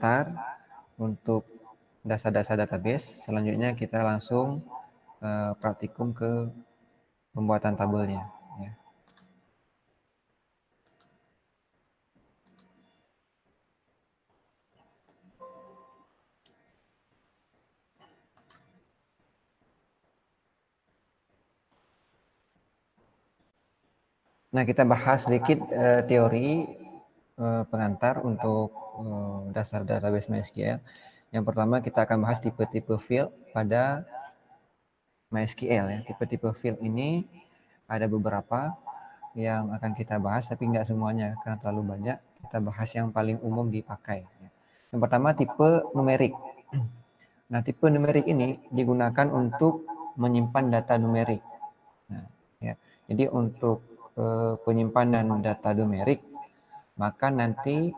pengantar untuk dasar-dasar database. Selanjutnya kita langsung praktikum ke pembuatan tabelnya. Ya. Nah, kita bahas sedikit teori pengantar untuk dasar database MySQL. Yang pertama kita akan bahas tipe-tipe field pada MySQL ya. Tipe-tipe field ini ada beberapa yang akan kita bahas, tapi nggak semuanya karena terlalu banyak. Kita bahas yang paling umum dipakai. Ya. Yang pertama tipe numerik. Nah, tipe numerik ini digunakan untuk menyimpan data numerik. Nah, ya. Jadi untuk penyimpanan data numerik, maka nanti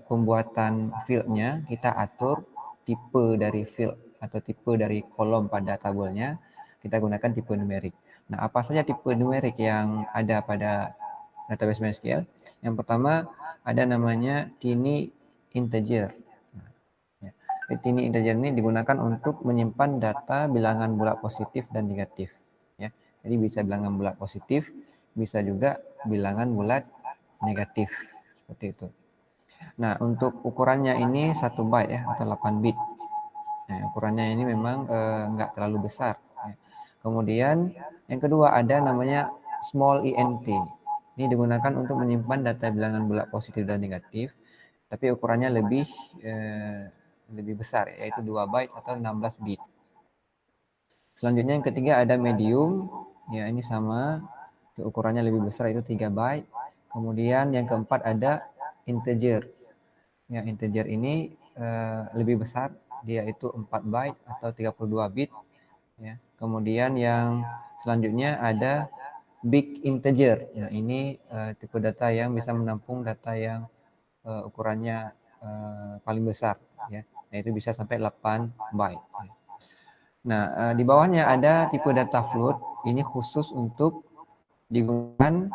pembuatan fieldnya kita atur tipe dari field atau tipe dari kolom pada tabelnya, kita gunakan tipe numerik. Nah, apa saja tipe numerik yang ada pada database MySQL? Yang pertama ada namanya tiny integer. Nah, ya. Tiny integer ini digunakan untuk menyimpan data bilangan bulat positif dan negatif. Ya. Jadi bisa bilangan bulat positif, bisa juga bilangan bulat negatif. Seperti itu. Nah, untuk ukurannya ini 1 byte ya, atau 8 bit. Nah, ukurannya ini memang nggak terlalu besar. Ya. Kemudian yang kedua ada namanya small int. Ini digunakan untuk menyimpan data bilangan bulat positif dan negatif, tapi ukurannya lebih besar, yaitu 2 byte atau 16 bit. Selanjutnya yang ketiga ada medium. Ya, ini sama. Ukurannya lebih besar, itu 3 byte. Kemudian yang keempat ada integer. Ya, integer ini lebih besar, dia itu 4 byte atau 32 bit. Ya. Kemudian yang selanjutnya ada big integer. Nah, ini tipe data yang bisa menampung data yang ukurannya paling besar. Ya. Nah, itu bisa sampai 8 byte. Nah, di bawahnya ada tipe data float. Ini khusus untuk digunakan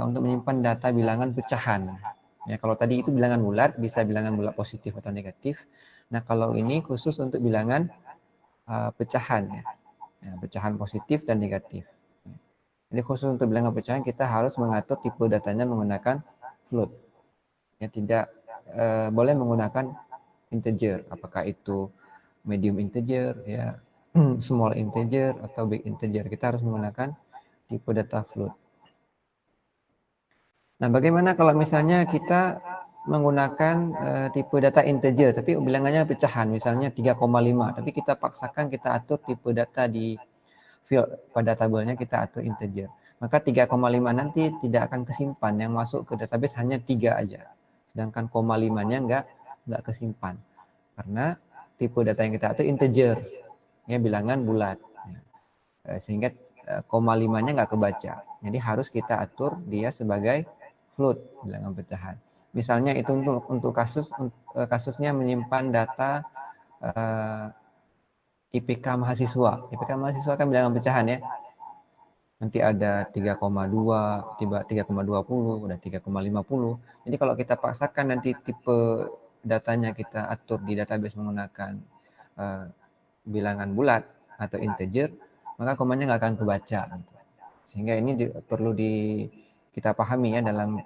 untuk menyimpan data bilangan pecahan. Ya, kalau tadi itu bilangan bulat, bisa bilangan bulat positif atau negatif. Nah, kalau ini khusus untuk bilangan pecahan, ya. Ya, pecahan positif dan negatif. Jadi khusus untuk bilangan pecahan kita harus mengatur tipe datanya menggunakan float. Ya, tidak boleh menggunakan integer. Apakah itu medium integer, ya, small integer atau big integer. Kita harus menggunakan tipe data float. Nah, bagaimana kalau misalnya kita menggunakan tipe data integer, tapi bilangannya pecahan, misalnya 3,5, tapi kita paksakan kita atur tipe data di field pada tabelnya kita atur integer. Maka 3,5 nanti tidak akan kesimpan, yang masuk ke database hanya 3 aja. Sedangkan 0,5-nya nggak kesimpan. Karena tipe data yang kita atur integer, ya bilangan bulat. Ya. Sehingga 0,5-nya nggak kebaca. Jadi harus kita atur dia sebagai float, bilangan pecahan. Misalnya itu untuk kasusnya menyimpan data IPK mahasiswa. IPK mahasiswa kan bilangan pecahan ya. Nanti ada 3,2, 3,20, dan 3,50. Jadi kalau kita paksakan nanti tipe datanya kita atur di database menggunakan bilangan bulat atau integer, maka komanya nggak akan kebaca. Gitu. Sehingga ini perlu kita pahami ya dalam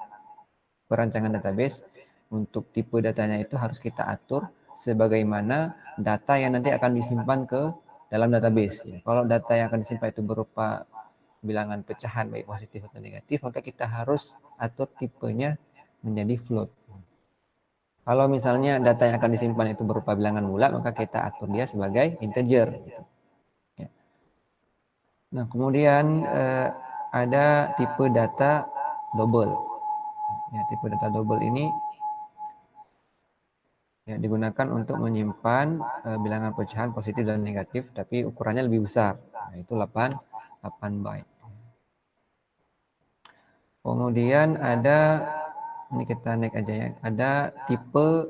perancangan database. Untuk tipe datanya itu harus kita atur sebagaimana data yang nanti akan disimpan ke dalam database. Ya. Kalau data yang akan disimpan itu berupa bilangan pecahan baik positif atau negatif, maka kita harus atur tipenya menjadi float. Kalau misalnya data yang akan disimpan itu berupa bilangan bulat, maka kita atur dia sebagai integer. Gitu. Ya. Nah, kemudian ada tipe data double. Ya, tipe data double ini ya, digunakan untuk menyimpan bilangan pecahan positif dan negatif, tapi ukurannya lebih besar. Nah, itu 8 byte. Kemudian ada, ini kita naik aja ya, ada tipe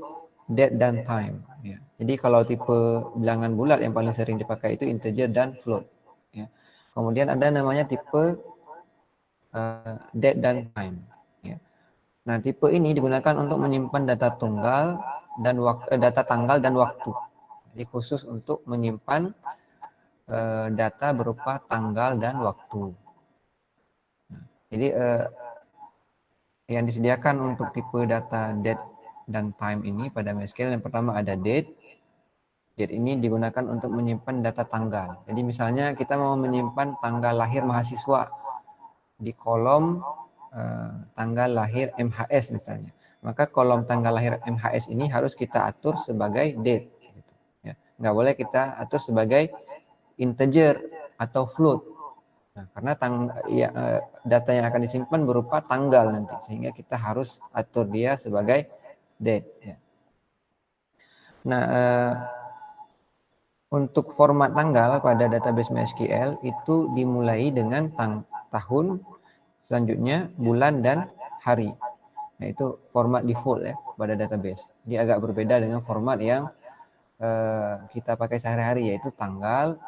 date dan time. Ya. Jadi kalau tipe bilangan bulat yang paling sering dipakai itu integer dan float. Ya. Kemudian ada namanya tipe date dan time. Ya. Nah, tipe ini digunakan untuk menyimpan data tunggal dan data tanggal dan waktu. Jadi khusus untuk menyimpan data berupa tanggal dan waktu. Nah, jadi yang disediakan untuk tipe data date dan time ini pada MySQL yang pertama ada date. Date ini digunakan untuk menyimpan data tanggal. Jadi misalnya kita mau menyimpan tanggal lahir mahasiswa di kolom tanggal lahir MHS misalnya. Maka kolom tanggal lahir MHS ini harus kita atur sebagai date. Gitu. Ya. Nggak boleh kita atur sebagai integer atau float. Nah, karena data yang akan disimpan berupa tanggal nanti, sehingga kita harus atur dia sebagai date. Ya. Nah, untuk format tanggal pada database MySQL itu dimulai dengan tahun, selanjutnya bulan dan hari. Nah, itu format default ya pada database. Dia agak berbeda dengan format yang kita pakai sehari-hari, yaitu tanggal,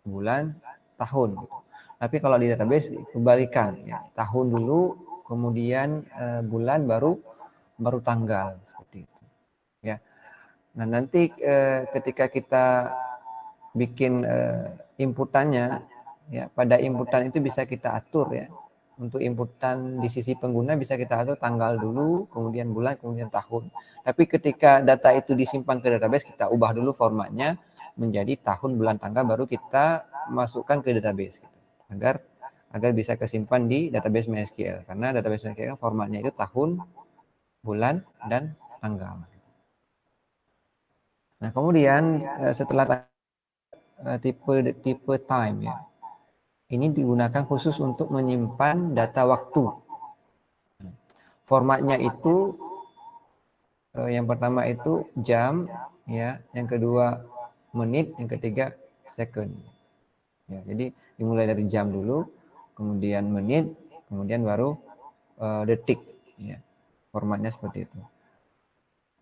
bulan, tahun. Gitu. Tapi kalau di database kebalikan, ya, tahun dulu, kemudian bulan, baru tanggal seperti itu. Ya. Nah, nanti ketika kita bikin inputannya, ya, pada inputan itu bisa kita atur ya. Untuk inputan di sisi pengguna bisa kita atur tanggal dulu, kemudian bulan, kemudian tahun. Tapi ketika data itu disimpan ke database, kita ubah dulu formatnya menjadi tahun, bulan, tanggal, baru kita masukkan ke database gitu. agar bisa kesimpan di database MySQL, karena database MySQL formatnya itu tahun, bulan, dan tanggal. Nah, kemudian setelah tipe time ya, ini digunakan khusus untuk menyimpan data waktu. Formatnya itu yang pertama itu jam, ya, yang kedua menit, yang ketiga second. Ya, jadi dimulai dari jam dulu, kemudian menit, kemudian baru detik. Ya, formatnya seperti itu.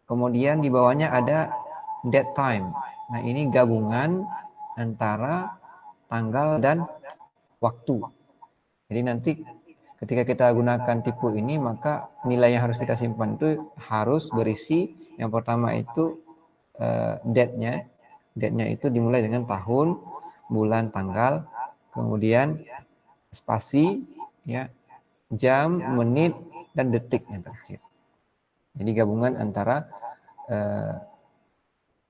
Kemudian di bawahnya ada date time. Nah, ini gabungan antara tanggal dan waktu. Jadi nanti ketika kita gunakan tipe ini, maka nilai yang harus kita simpan itu harus berisi yang pertama itu date-nya. Date-nya itu dimulai dengan tahun, bulan, tanggal, kemudian spasi, ya, jam, menit, dan detik yang terakhir. Jadi gabungan antara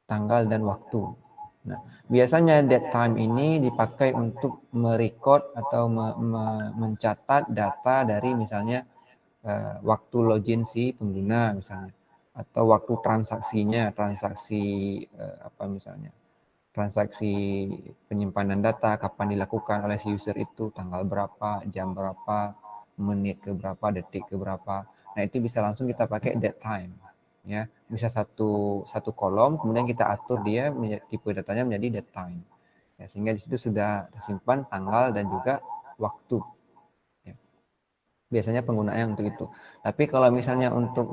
tanggal dan waktu. Nah, biasanya date time ini dipakai untuk merecord atau mencatat data dari misalnya waktu login si pengguna misalnya, atau waktu transaksinya, transaksi apa misalnya, transaksi penyimpanan data kapan dilakukan oleh si user itu, tanggal berapa, jam berapa, menit ke berapa, detik ke berapa. Nah, itu bisa langsung kita pakai date time. Ya, bisa satu kolom, kemudian kita atur dia tipe datanya menjadi date time. Ya, sehingga di situ sudah tersimpan tanggal dan juga waktu. Ya. Biasanya penggunaannya untuk itu. Tapi kalau misalnya untuk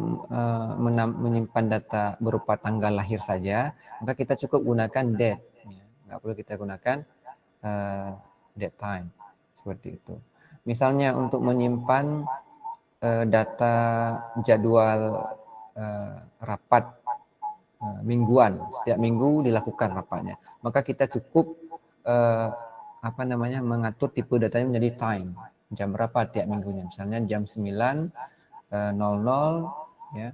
menyimpan data berupa tanggal lahir saja, maka kita cukup gunakan date. Ya. Nggak perlu kita gunakan date time. Seperti itu. Misalnya untuk menyimpan data jadwal rapat mingguan, setiap minggu dilakukan rapatnya, maka kita cukup mengatur tipe datanya menjadi time, jam berapa tiap minggunya, misalnya jam 9.00 ya,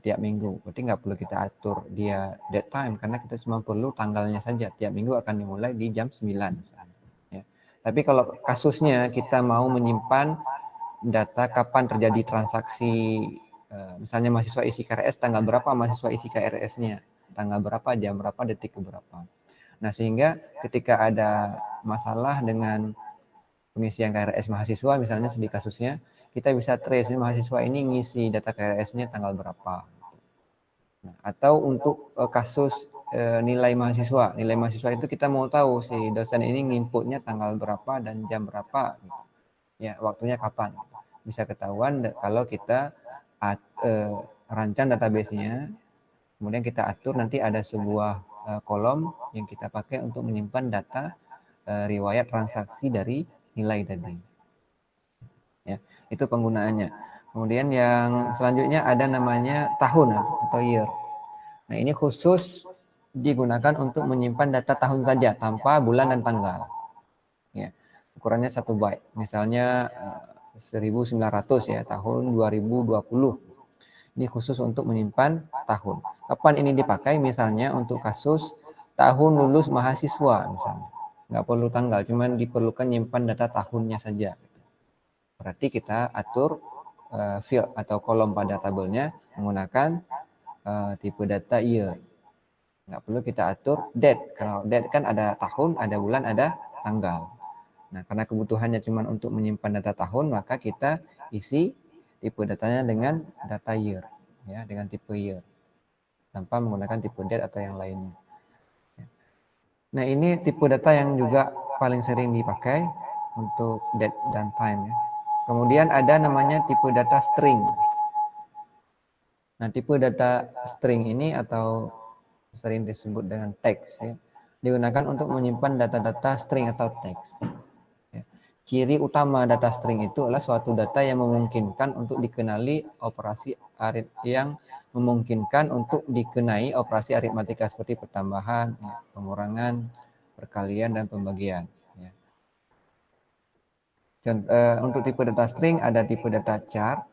tiap minggu. Berarti nggak perlu kita atur dia date time, karena kita cuma perlu tanggalnya saja, tiap minggu akan dimulai di jam 9 misalnya, ya. Tapi kalau kasusnya kita mau menyimpan data kapan terjadi transaksi, misalnya mahasiswa isi KRS, tanggal berapa mahasiswa isi KRS-nya, tanggal berapa, jam berapa, detik berapa. Nah, sehingga ketika ada masalah dengan pengisian KRS mahasiswa, misalnya di kasusnya, kita bisa trace mahasiswa ini ngisi data KRS-nya tanggal berapa. Nah, atau untuk kasus nilai mahasiswa itu kita mau tahu si dosen ini nginputnya tanggal berapa dan jam berapa, gitu. Ya, waktunya kapan. Bisa ketahuan kalau kita rancang database-nya, kemudian kita atur, nanti ada sebuah kolom yang kita pakai untuk menyimpan data riwayat transaksi dari nilai tadi. Ya, itu penggunaannya. Kemudian yang selanjutnya ada namanya tahun atau year. Nah, ini khusus digunakan untuk menyimpan data tahun saja tanpa bulan dan tanggal. Ya, ukurannya 1 byte. Misalnya 1900 ya, tahun 2020. Ini khusus untuk menyimpan tahun. Kapan ini dipakai? Misalnya untuk kasus tahun lulus mahasiswa misalnya. Nggak perlu tanggal, cuman diperlukan nyimpan data tahunnya saja. Berarti kita atur field atau kolom pada tabelnya menggunakan tipe data year. Nggak perlu kita atur date. Kalau date kan ada tahun, ada bulan, ada tanggal. Nah, karena kebutuhannya cuma untuk menyimpan data tahun, maka kita isi tipe datanya dengan data year, ya, dengan tipe year, tanpa menggunakan tipe date atau yang lainnya. Nah, ini tipe data yang juga paling sering dipakai untuk date dan time, ya. Kemudian ada namanya tipe data string. Nah, tipe data string ini atau sering disebut dengan teks, ya, digunakan untuk menyimpan data-data string atau teks. Ya. Ciri utama data string itu adalah suatu data yang memungkinkan untuk dikenali operasi yang memungkinkan untuk dikenai operasi aritmatika seperti pertambahan, ya, pengurangan, perkalian, dan pembagian. Ya. Untuk tipe data string ada tipe data char.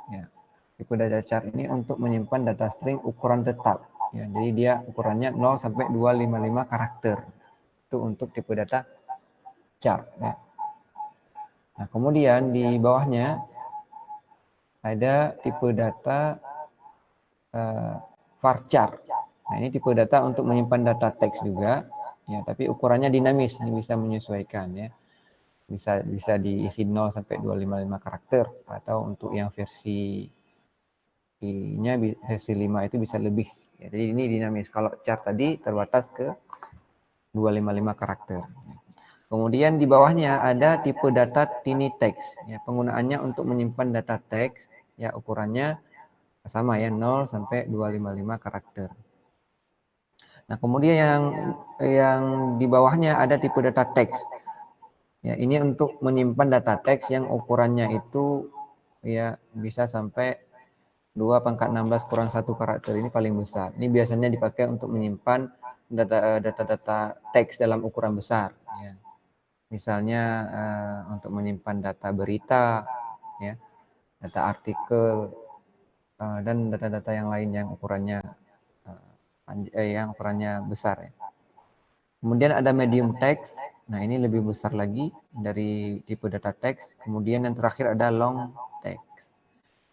Ya. Tipe data char ini untuk menyimpan data string ukuran tetap. Ya, jadi dia ukurannya 0 sampai 255 karakter. Itu untuk tipe data char. Ya. Nah, kemudian di bawahnya ada tipe data varchar. Nah, ini tipe data untuk menyimpan data teks juga, ya, tapi ukurannya dinamis, ini bisa menyesuaikan, ya. Bisa diisi 0 sampai 255 karakter, atau untuk yang versi 5 itu bisa lebih. Ya, jadi ini dinamis. Kalau char tadi terbatas ke 255 karakter. Kemudian di bawahnya ada tipe data tiny text. Ya, penggunaannya untuk menyimpan data teks, ya, ukurannya sama, ya, 0 sampai 255 karakter. Nah, kemudian yang di bawahnya ada tipe data teks. Ya, ini untuk menyimpan data teks yang ukurannya itu, ya, bisa sampai 2 pangkat 16 kurang 1 karakter. Ini paling besar. Ini biasanya dipakai untuk menyimpan data-data teks dalam ukuran besar, ya. Misalnya untuk menyimpan data berita, ya, data artikel, dan data-data yang lain yang ukurannya besar, ya. Kemudian ada medium text. Nah, ini lebih besar lagi dari tipe data text. Kemudian yang terakhir ada long text.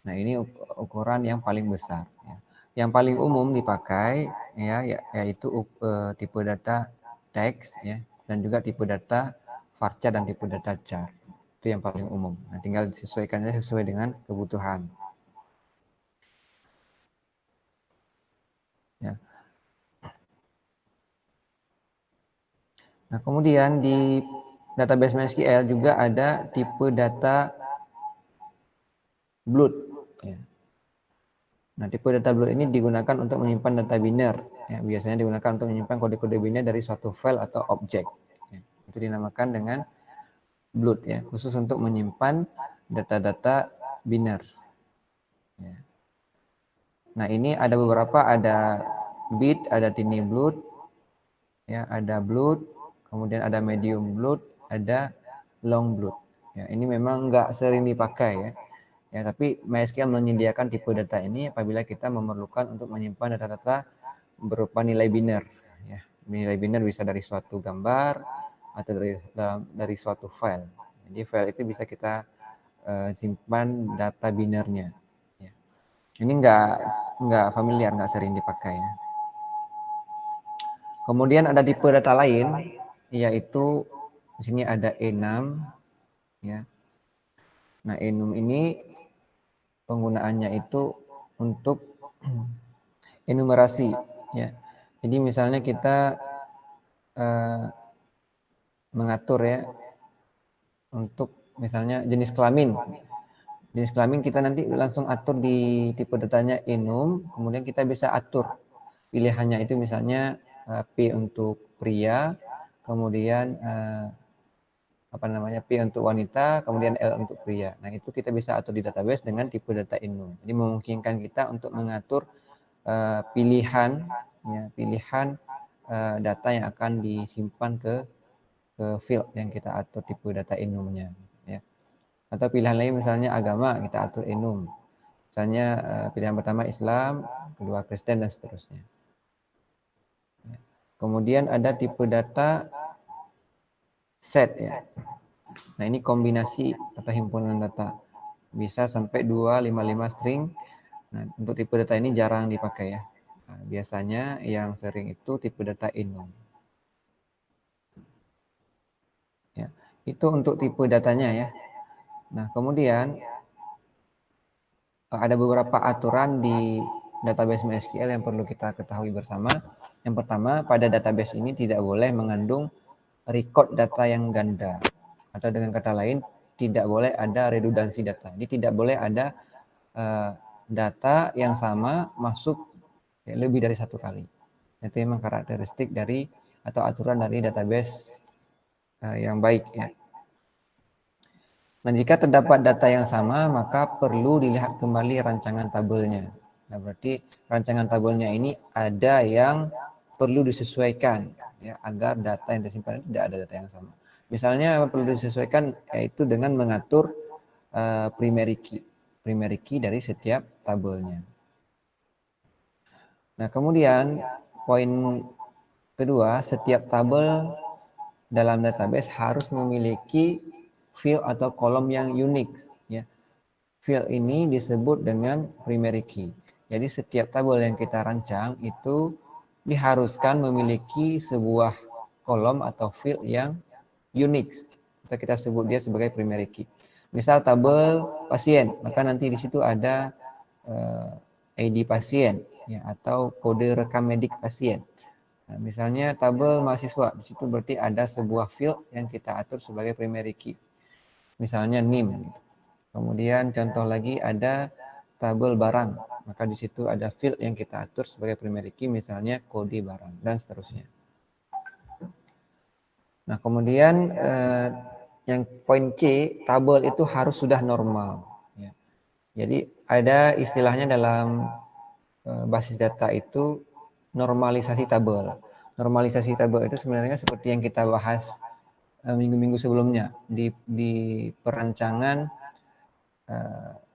Nah, ini ukuran yang paling besar, ya. Yang paling umum dipakai, ya, yaitu tipe data text, ya, dan juga tipe data varchar dan tipe data char. Itu yang paling umum. Nah, tinggal disesuaikannya sesuai dengan kebutuhan. Ya. Nah, kemudian di database MySQL juga ada tipe data bloat. Ya. Nah, tipe data bloat ini digunakan untuk menyimpan data biner. Ya, biasanya digunakan untuk menyimpan kode-kode biner dari suatu file atau objek. Ya, itu dinamakan dengan bloat, ya, khusus untuk menyimpan data-data biner. Ya. Nah, ini ada beberapa, ada bit, ada tiny bloat, ya, ada bloat, kemudian ada medium bloat, ada long bloat. Ya, ini memang nggak sering dipakai, ya. Ya, tapi MySQL menyediakan tipe data ini apabila kita memerlukan untuk menyimpan data-data berupa nilai biner. Ya, nilai biner bisa dari suatu gambar atau dari suatu file. Jadi file itu bisa kita simpan data binernya. Ya. Ini nggak familiar, nggak sering dipakai, ya. Kemudian ada tipe data lain, yaitu di sini ada enum, ya. Nah, enum ini penggunaannya itu untuk enumerasi, ya. Jadi misalnya kita mengatur, ya, untuk misalnya jenis kelamin. Jenis kelamin kita nanti langsung atur di tipe datanya enum, kemudian kita bisa atur pilihannya itu misalnya P untuk pria, kemudian P untuk wanita, kemudian L untuk pria. Nah, itu kita bisa atur di database dengan tipe data enum. Jadi memungkinkan kita untuk mengatur pilihan data yang akan disimpan ke field yang kita atur tipe data enumnya, ya. Atau pilihan lain misalnya agama, kita atur enum. Misalnya pilihan pertama Islam, kedua Kristen, dan seterusnya. Ya. Kemudian ada tipe data set, ya. Nah, ini kombinasi atau himpunan data. Bisa sampai 255 string. Nah, untuk tipe data ini jarang dipakai, ya. Nah, biasanya yang sering itu tipe data enum. Ya, itu untuk tipe datanya, ya. Nah, kemudian ada beberapa aturan di database MySQL yang perlu kita ketahui bersama. Yang pertama, pada database ini tidak boleh mengandung record data yang ganda. Atau dengan kata lain, tidak boleh ada redundansi data. Jadi tidak boleh ada data yang sama masuk lebih dari satu kali. Itu memang karakteristik dari atau aturan dari database yang baik, ya. Nah, jika terdapat data yang sama, maka perlu dilihat kembali rancangan tabelnya. Nah, berarti rancangan tabelnya ini ada yang perlu disesuaikan, ya, agar data yang disimpan tidak ada data yang sama. Misalnya perlu disesuaikan yaitu dengan mengatur primary key dari setiap tabelnya. Nah, kemudian poin kedua, setiap tabel dalam database harus memiliki field atau kolom yang unik, ya. Field ini disebut dengan primary key. Jadi setiap tabel yang kita rancang itu diharuskan memiliki sebuah kolom atau field yang unik. Atau kita sebut dia sebagai primary key. Misal tabel pasien, maka nanti di situ ada ID pasien, ya, atau kode rekam medik pasien. Nah, misalnya tabel mahasiswa, di situ berarti ada sebuah field yang kita atur sebagai primary key. Misalnya NIM. Kemudian contoh lagi ada tabel barang, maka di situ ada field yang kita atur sebagai primary key, misalnya kode barang, dan seterusnya. Nah, kemudian yang poin C, tabel itu harus sudah normal, ya. Jadi ada istilahnya dalam basis data itu normalisasi tabel. Normalisasi tabel itu sebenarnya seperti yang kita bahas minggu-minggu sebelumnya di perancangan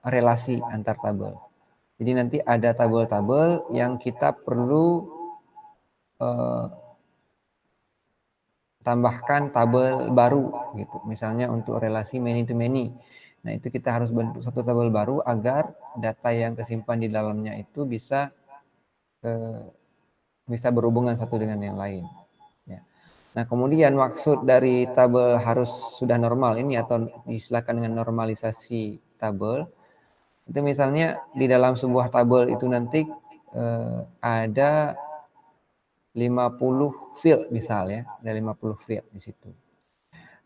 relasi antar tabel. Jadi nanti ada tabel-tabel yang kita perlu tambahkan tabel baru, gitu. Misalnya untuk relasi many to many. Nah, itu kita harus bentuk satu tabel baru agar data yang kesimpan di dalamnya itu bisa berhubungan satu dengan yang lain, ya. Nah, kemudian maksud dari tabel harus sudah normal ini atau diistilahkan dengan normalisasi tabel, itu misalnya di dalam sebuah tabel itu nanti ada 50 field misalnya, ada 50 field di situ.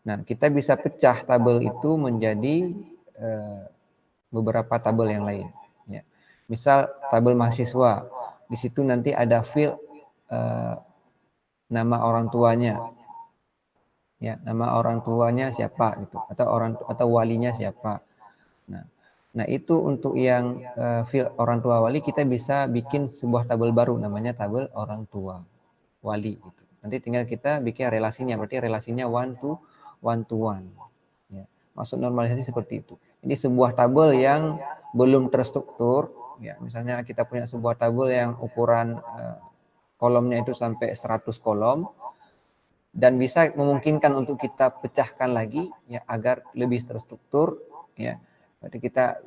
Nah, kita bisa pecah tabel itu menjadi beberapa tabel yang lain, ya. Misal tabel mahasiswa, di situ nanti ada field nama orang tuanya, ya, nama orang tuanya siapa gitu, atau walinya siapa. Nah, itu untuk yang field orang tua wali, kita bisa bikin sebuah tabel baru namanya tabel orang tua wali gitu. Nanti tinggal kita bikin relasinya, berarti relasinya one to one. Ya. Maksud normalisasi seperti itu. Jadi sebuah tabel yang belum terstruktur, ya, misalnya kita punya sebuah tabel yang ukuran kolomnya itu sampai 100 kolom, dan bisa memungkinkan untuk kita pecahkan lagi, ya, agar lebih terstruktur, ya. Berarti kita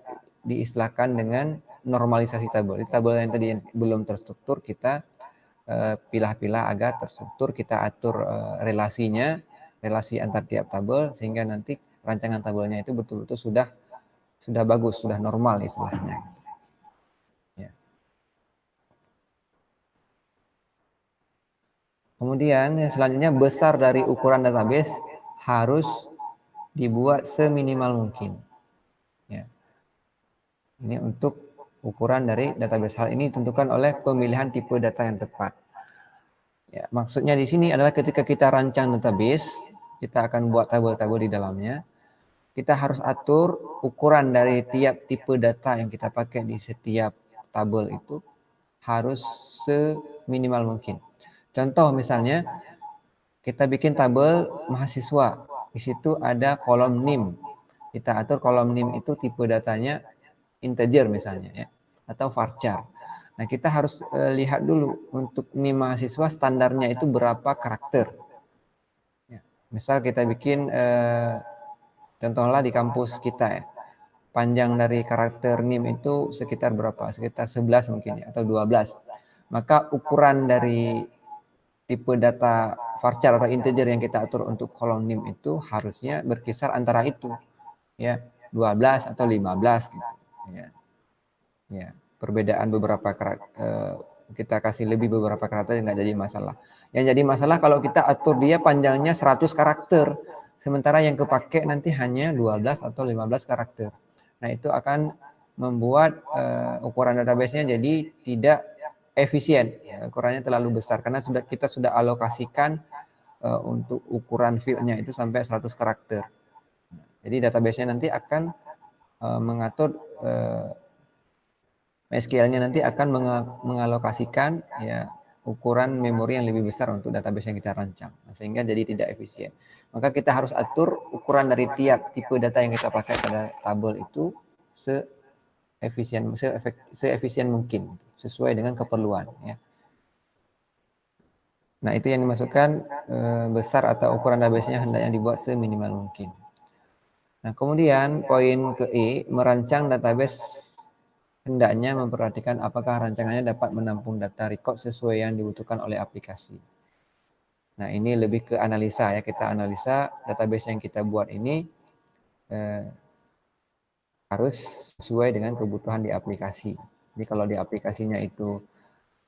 diistilahkan dengan normalisasi tabel. Jadi tabel yang tadi belum terstruktur kita pilah-pilah agar terstruktur, kita atur relasinya, relasi antar tiap tabel, sehingga nanti rancangan tabelnya itu betul-betul sudah bagus, sudah normal istilahnya, ya. Kemudian yang selanjutnya, besar dari ukuran database harus dibuat seminimal mungkin, ya. Ini untuk ukuran dari database. Hal ini ditentukan oleh pemilihan tipe data yang tepat. Ya, maksudnya di sini adalah ketika kita rancang database, kita akan buat tabel-tabel di dalamnya. Kita harus atur ukuran dari tiap tipe data yang kita pakai di setiap tabel itu harus seminimal mungkin. Contoh misalnya, kita bikin tabel mahasiswa. Di situ ada kolom NIM. Kita atur kolom NIM itu tipe datanya integer misalnya ya, atau varchar. Nah, kita harus lihat dulu untuk NIM mahasiswa standarnya itu berapa karakter. Ya. Misal kita bikin contohlah di kampus kita ya, panjang dari karakter NIM itu sekitar berapa? Sekitar 11 mungkin ya, atau 12. Maka ukuran dari tipe data varchar atau integer yang kita atur untuk kolom NIM itu harusnya berkisar antara itu ya, 12 atau 15 gitu ya. Ya, perbedaan beberapa karakter, kita kasih lebih beberapa karakter nggak jadi masalah. Yang jadi masalah kalau kita atur dia panjangnya 100 karakter, sementara yang kepake nanti hanya 12 atau 15 karakter. Nah, itu akan membuat ukuran database-nya jadi tidak efisien. Ya, ukurannya terlalu besar karena kita sudah alokasikan untuk ukuran field-nya itu sampai 100 karakter. Jadi database-nya nanti akan mengatur MySQL-nya nanti akan mengalokasikan ya ukuran memori yang lebih besar untuk database yang kita rancang, sehingga jadi tidak efisien. Maka kita harus atur ukuran dari tiap tipe data yang kita pakai pada tabel itu seefisien mungkin, sesuai dengan keperluan ya. Nah, itu yang dimasukkan besar atau ukuran database-nya hendaknya dibuat seminimal mungkin. Nah, kemudian poin ke E, merancang database hendaknya memperhatikan apakah rancangannya dapat menampung data record sesuai yang dibutuhkan oleh aplikasi. Nah, ini lebih ke analisa ya, kita analisa database yang kita buat ini harus sesuai dengan kebutuhan di aplikasi. Jadi kalau di aplikasinya itu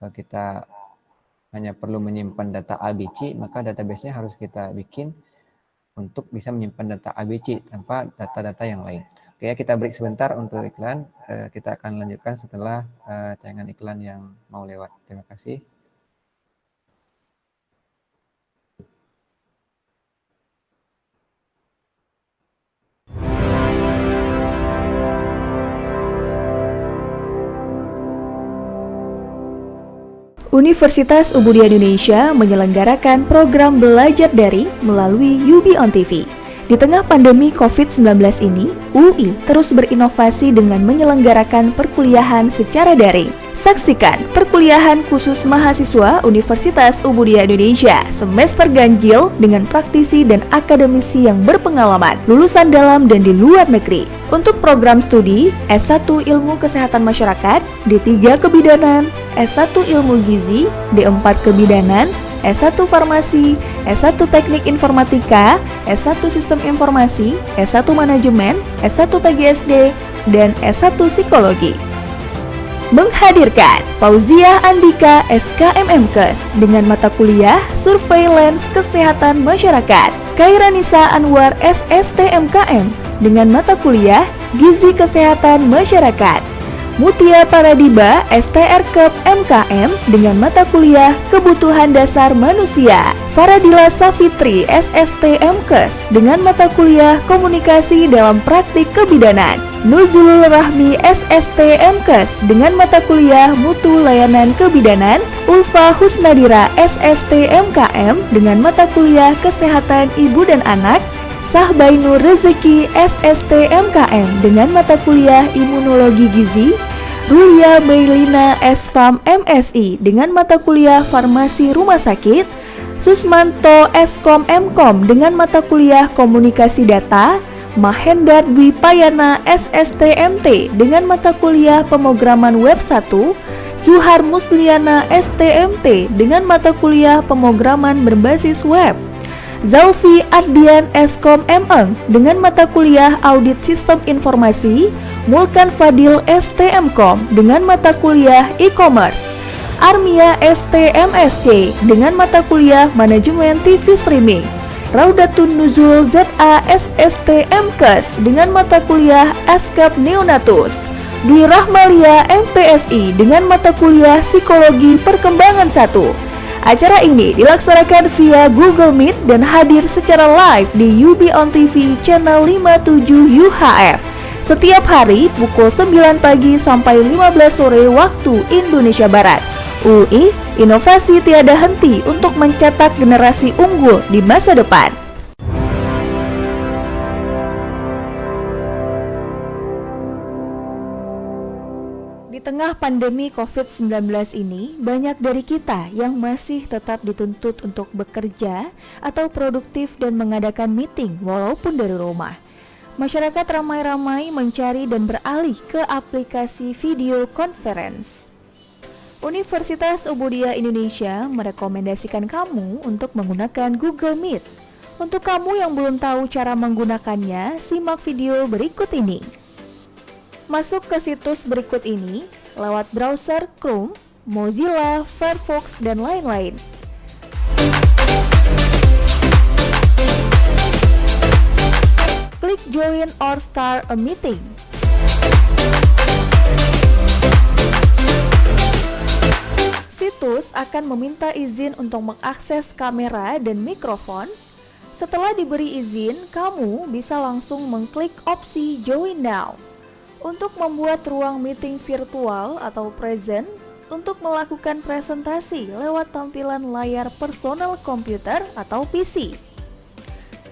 kita hanya perlu menyimpan data ABC, maka database-nya harus kita bikin untuk bisa menyimpan data ABC tanpa data-data yang lain. Oke, ya, kita break sebentar untuk iklan. Kita akan lanjutkan setelah tayangan iklan yang mau lewat. Terima kasih. Universitas Ubudia Indonesia menyelenggarakan program belajar daring melalui UB on TV. Di tengah pandemi COVID-19 ini, UI terus berinovasi dengan menyelenggarakan perkuliahan secara daring. Saksikan perkuliahan khusus mahasiswa Universitas Ubudia Indonesia semester ganjil dengan praktisi dan akademisi yang berpengalaman, lulusan dalam dan di luar negeri. Untuk program studi S1 Ilmu Kesehatan Masyarakat, D3 Kebidanan, S1 Ilmu Gizi, D4 Kebidanan, S1 Farmasi, S1 Teknik Informatika, S1 Sistem Informasi, S1 Manajemen, S1 PGSD, dan S1 Psikologi. Menghadirkan Fauzia Andika SKMMKes dengan mata kuliah Surveillance Kesehatan Masyarakat, Kairanisa Anwar SSTMKM dengan mata kuliah Gizi Kesehatan Masyarakat, Mutia Paradiba STRKEP MKM dengan mata kuliah Kebutuhan Dasar Manusia, Faradila Safitri SSTMKes dengan mata kuliah Komunikasi dalam Praktik Kebidanan, Nuzulul Rahmi SSTMKes dengan mata kuliah Mutu Layanan Kebidanan, Ulfa Husnadira SSTMKM dengan mata kuliah Kesehatan Ibu dan Anak, Sahbainur Rezeki SSTMKM dengan mata kuliah Imunologi Gizi, Rulia Bailina SFAM MSI dengan mata kuliah Farmasi Rumah Sakit, Susmanto Eskom Mkom dengan mata kuliah Komunikasi Data, Mahendar Dwi Payana SSTMT dengan mata kuliah Pemrograman Web 1, Zuhar Musliana STMT dengan mata kuliah Pemrograman Berbasis Web, Zaufi Ardian Eskom MEng dengan mata kuliah Audit Sistem Informasi, Mulkan Fadil STMkom dengan mata kuliah E-commerce, Armia STMSC dengan mata kuliah Manajemen TV Streaming, Raudatun Nuzul ZA SSTMKes dengan mata kuliah Askap Neonatus, Dwi Rahmalia MPSI dengan mata kuliah Psikologi Perkembangan 1, Acara ini dilaksanakan via Google Meet dan hadir secara live di UB On TV channel 57 UHF. Setiap hari pukul 9 pagi sampai 15 sore waktu Indonesia Barat. UI, inovasi tiada henti untuk mencetak generasi unggul di masa depan. Di tengah pandemi COVID-19 ini, banyak dari kita yang masih tetap dituntut untuk bekerja atau produktif dan mengadakan meeting walaupun dari rumah. Masyarakat ramai-ramai mencari dan beralih ke aplikasi video conference. Universitas Ubudiyah Indonesia merekomendasikan kamu untuk menggunakan Google Meet. Untuk kamu yang belum tahu cara menggunakannya, simak video berikut ini. Masuk ke situs berikut ini lewat browser Chrome, Mozilla, Firefox, dan lain-lain. Klik Join or Start a Meeting. Situs akan meminta izin untuk mengakses kamera dan mikrofon. Setelah diberi izin, kamu bisa langsung mengklik opsi Join Now untuk membuat ruang meeting virtual atau present untuk melakukan presentasi lewat tampilan layar personal komputer atau PC.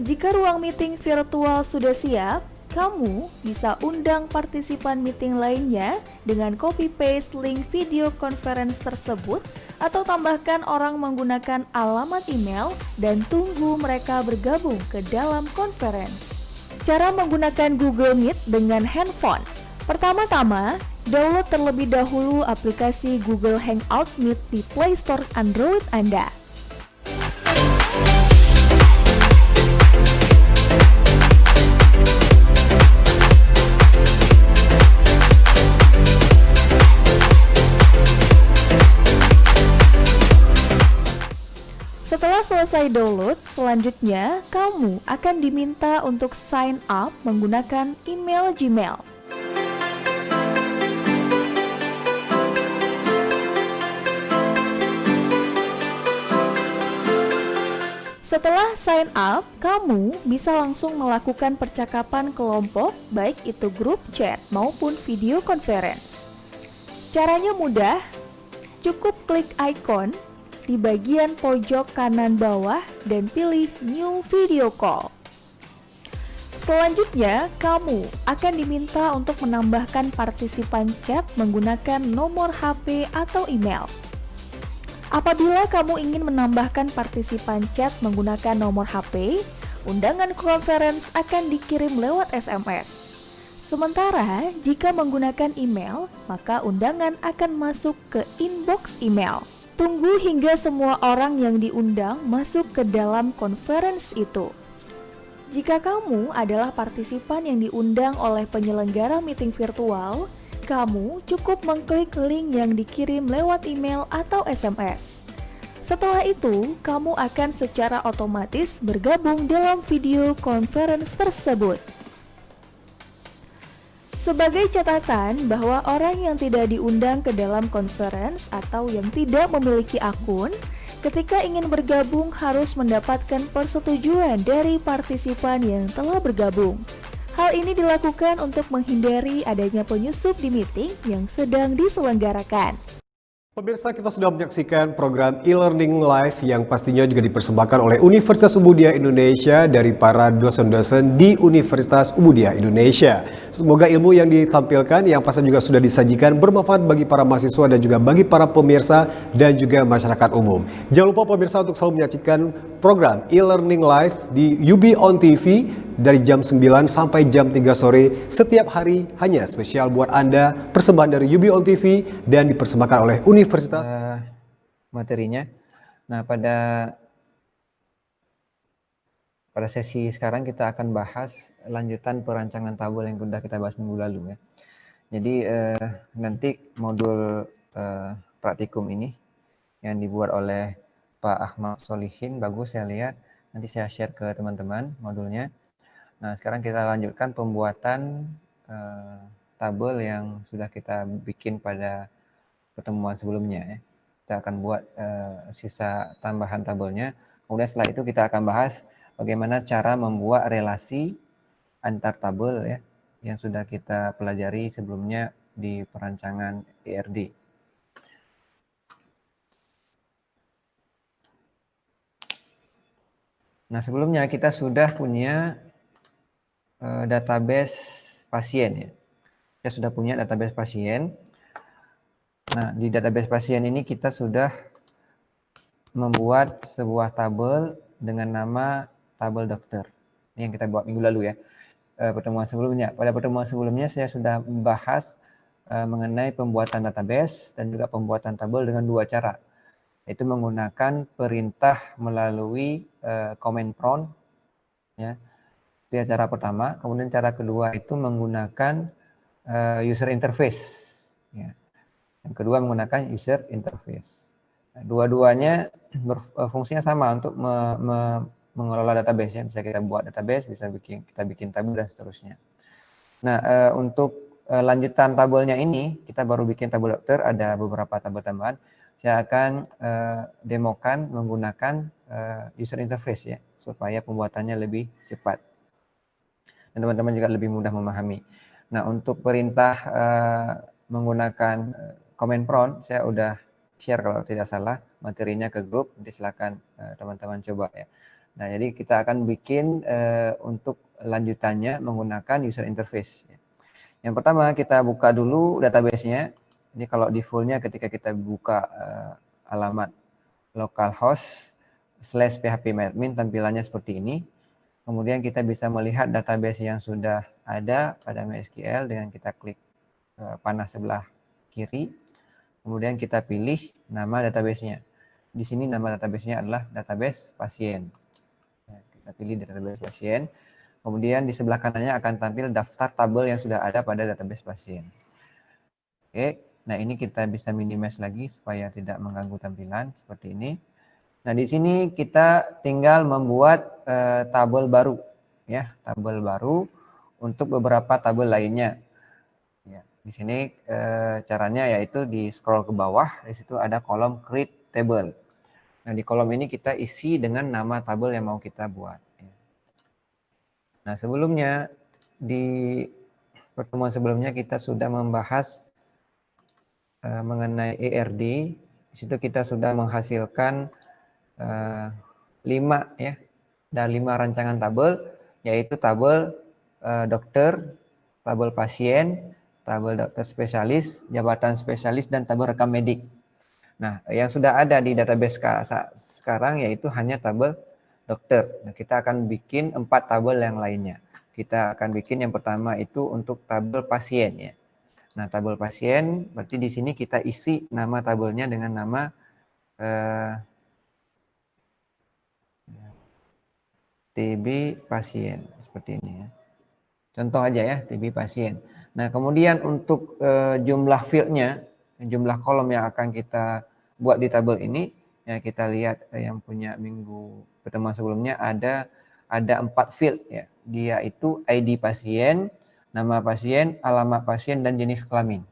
Jika ruang meeting virtual sudah siap, kamu bisa undang partisipan meeting lainnya dengan copy-paste link video conference tersebut atau tambahkan orang menggunakan alamat email dan tunggu mereka bergabung ke dalam conference. Cara menggunakan Google Meet dengan handphone. Pertama-tama, download terlebih dahulu aplikasi Google Hangout Meet di Play Store Android Anda. Setelah selesai download, selanjutnya kamu akan diminta untuk sign up menggunakan email Gmail. Setelah sign up, kamu bisa langsung melakukan percakapan kelompok, baik itu grup chat maupun video conference. Caranya mudah, cukup klik icon di bagian pojok kanan bawah dan pilih New Video Call. Selanjutnya, kamu akan diminta untuk menambahkan partisipan chat menggunakan nomor HP atau email. Apabila kamu ingin menambahkan partisipan chat menggunakan nomor HP, undangan conference akan dikirim lewat SMS. Sementara, jika menggunakan email, maka undangan akan masuk ke inbox email. Tunggu hingga semua orang yang diundang masuk ke dalam conference itu. Jika kamu adalah partisipan yang diundang oleh penyelenggara meeting virtual, kamu cukup mengklik link yang dikirim lewat email atau SMS. Setelah itu, kamu akan secara otomatis bergabung dalam video conference tersebut. Sebagai catatan bahwa orang yang tidak diundang ke dalam conference atau yang tidak memiliki akun, ketika ingin bergabung harus mendapatkan persetujuan dari partisipan yang telah bergabung. Hal ini dilakukan untuk menghindari adanya penyusup di meeting yang sedang diselenggarakan. Pemirsa, kita sudah menyaksikan program e-learning live yang pastinya juga dipersembahkan oleh Universitas Ubudiyah Indonesia dari para dosen-dosen di Universitas Ubudiyah Indonesia. Semoga ilmu yang ditampilkan yang pasti juga sudah disajikan bermanfaat bagi para mahasiswa dan juga bagi para pemirsa dan juga masyarakat umum. Jangan lupa pemirsa untuk selalu menyaksikan program e-learning live di UB On TV dari jam 9 sampai jam 3 sore setiap hari, hanya spesial buat Anda, persembahan dari UB On TV dan dipersembahkan oleh Universitas materinya. Nah, pada sesi sekarang kita akan bahas lanjutan perancangan tabel yang sudah kita bahas minggu lalu ya. Jadi nanti modul praktikum ini yang dibuat oleh Pak Ahmad Solihin, bagus saya lihat. Nanti saya share ke teman-teman modulnya. Nah, sekarang kita lanjutkan pembuatan tabel yang sudah kita bikin pada pertemuan sebelumnya ya. kita akan buat sisa tambahan tabelnya. Kemudian setelah itu kita akan bahas bagaimana cara membuat relasi antar tabel ya yang sudah kita pelajari sebelumnya di perancangan ERD. Nah, sebelumnya kita sudah punya database pasien ya. Kita sudah punya database pasien. Nah, di database pasien ini kita sudah membuat sebuah tabel dengan nama tabel dokter. Ini yang kita buat minggu lalu ya. Pertemuan sebelumnya. Pada pertemuan sebelumnya saya sudah membahas mengenai pembuatan database dan juga pembuatan tabel dengan dua cara. Yaitu menggunakan perintah melalui command prompt ya. Itu ya cara pertama. Kemudian cara kedua itu menggunakan user interface ya. Yang kedua menggunakan user interface. Nah, dua-duanya fungsinya sama untuk mengelola database ya. Bisa kita buat database, bisa kita bikin tabel dan seterusnya. Nah, untuk lanjutan tabelnya ini kita baru bikin tabel dokter, ada beberapa tabel tambahan. Saya akan demokan menggunakan user interface ya, supaya pembuatannya lebih cepat dan teman-teman juga lebih mudah memahami. Nah, untuk perintah menggunakan command prompt saya udah share kalau tidak salah materinya ke grup, nanti silakan teman-teman coba ya. Nah, jadi kita akan bikin untuk lanjutannya menggunakan user interface. Yang pertama kita buka dulu database-nya. Ini kalau default-nya ketika kita buka alamat localhost /phpMyAdmin tampilannya seperti ini. Kemudian kita bisa melihat database yang sudah ada pada MySQL dengan kita klik panah sebelah kiri. Kemudian kita pilih nama database-nya. Di sini nama database-nya adalah database pasien. Kita pilih database pasien. Kemudian di sebelah kanannya akan tampil daftar tabel yang sudah ada pada database pasien. Oke, nah ini kita bisa minimize lagi supaya tidak mengganggu tampilan seperti ini. Nah, di sini kita tinggal membuat tabel baru ya, tabel baru untuk beberapa tabel lainnya. Ya, di sini caranya yaitu di scroll ke bawah, di situ ada kolom create table. Nah, di kolom ini kita isi dengan nama tabel yang mau kita buat. Nah, sebelumnya di pertemuan sebelumnya kita sudah membahas mengenai ERD. Di situ kita sudah menghasilkan 5 ya, dan 5 rancangan tabel, yaitu tabel dokter, tabel pasien, tabel dokter spesialis, jabatan spesialis, dan tabel rekam medik. Nah, yang sudah ada di database sekarang yaitu hanya tabel dokter. Nah, kita akan bikin 4 tabel yang lainnya. Kita akan bikin yang pertama itu untuk tabel pasien ya. Nah, tabel pasien berarti di sini kita isi nama tabelnya dengan nama TB pasien seperti ini ya. Contoh aja ya, TB pasien. Nah, kemudian untuk jumlah fieldnya, jumlah kolom yang akan kita buat di tabel ini, ya kita lihat yang punya minggu pertemuan sebelumnya ada 4 field ya. Dia itu ID pasien, nama pasien, alamat pasien, dan jenis kelamin.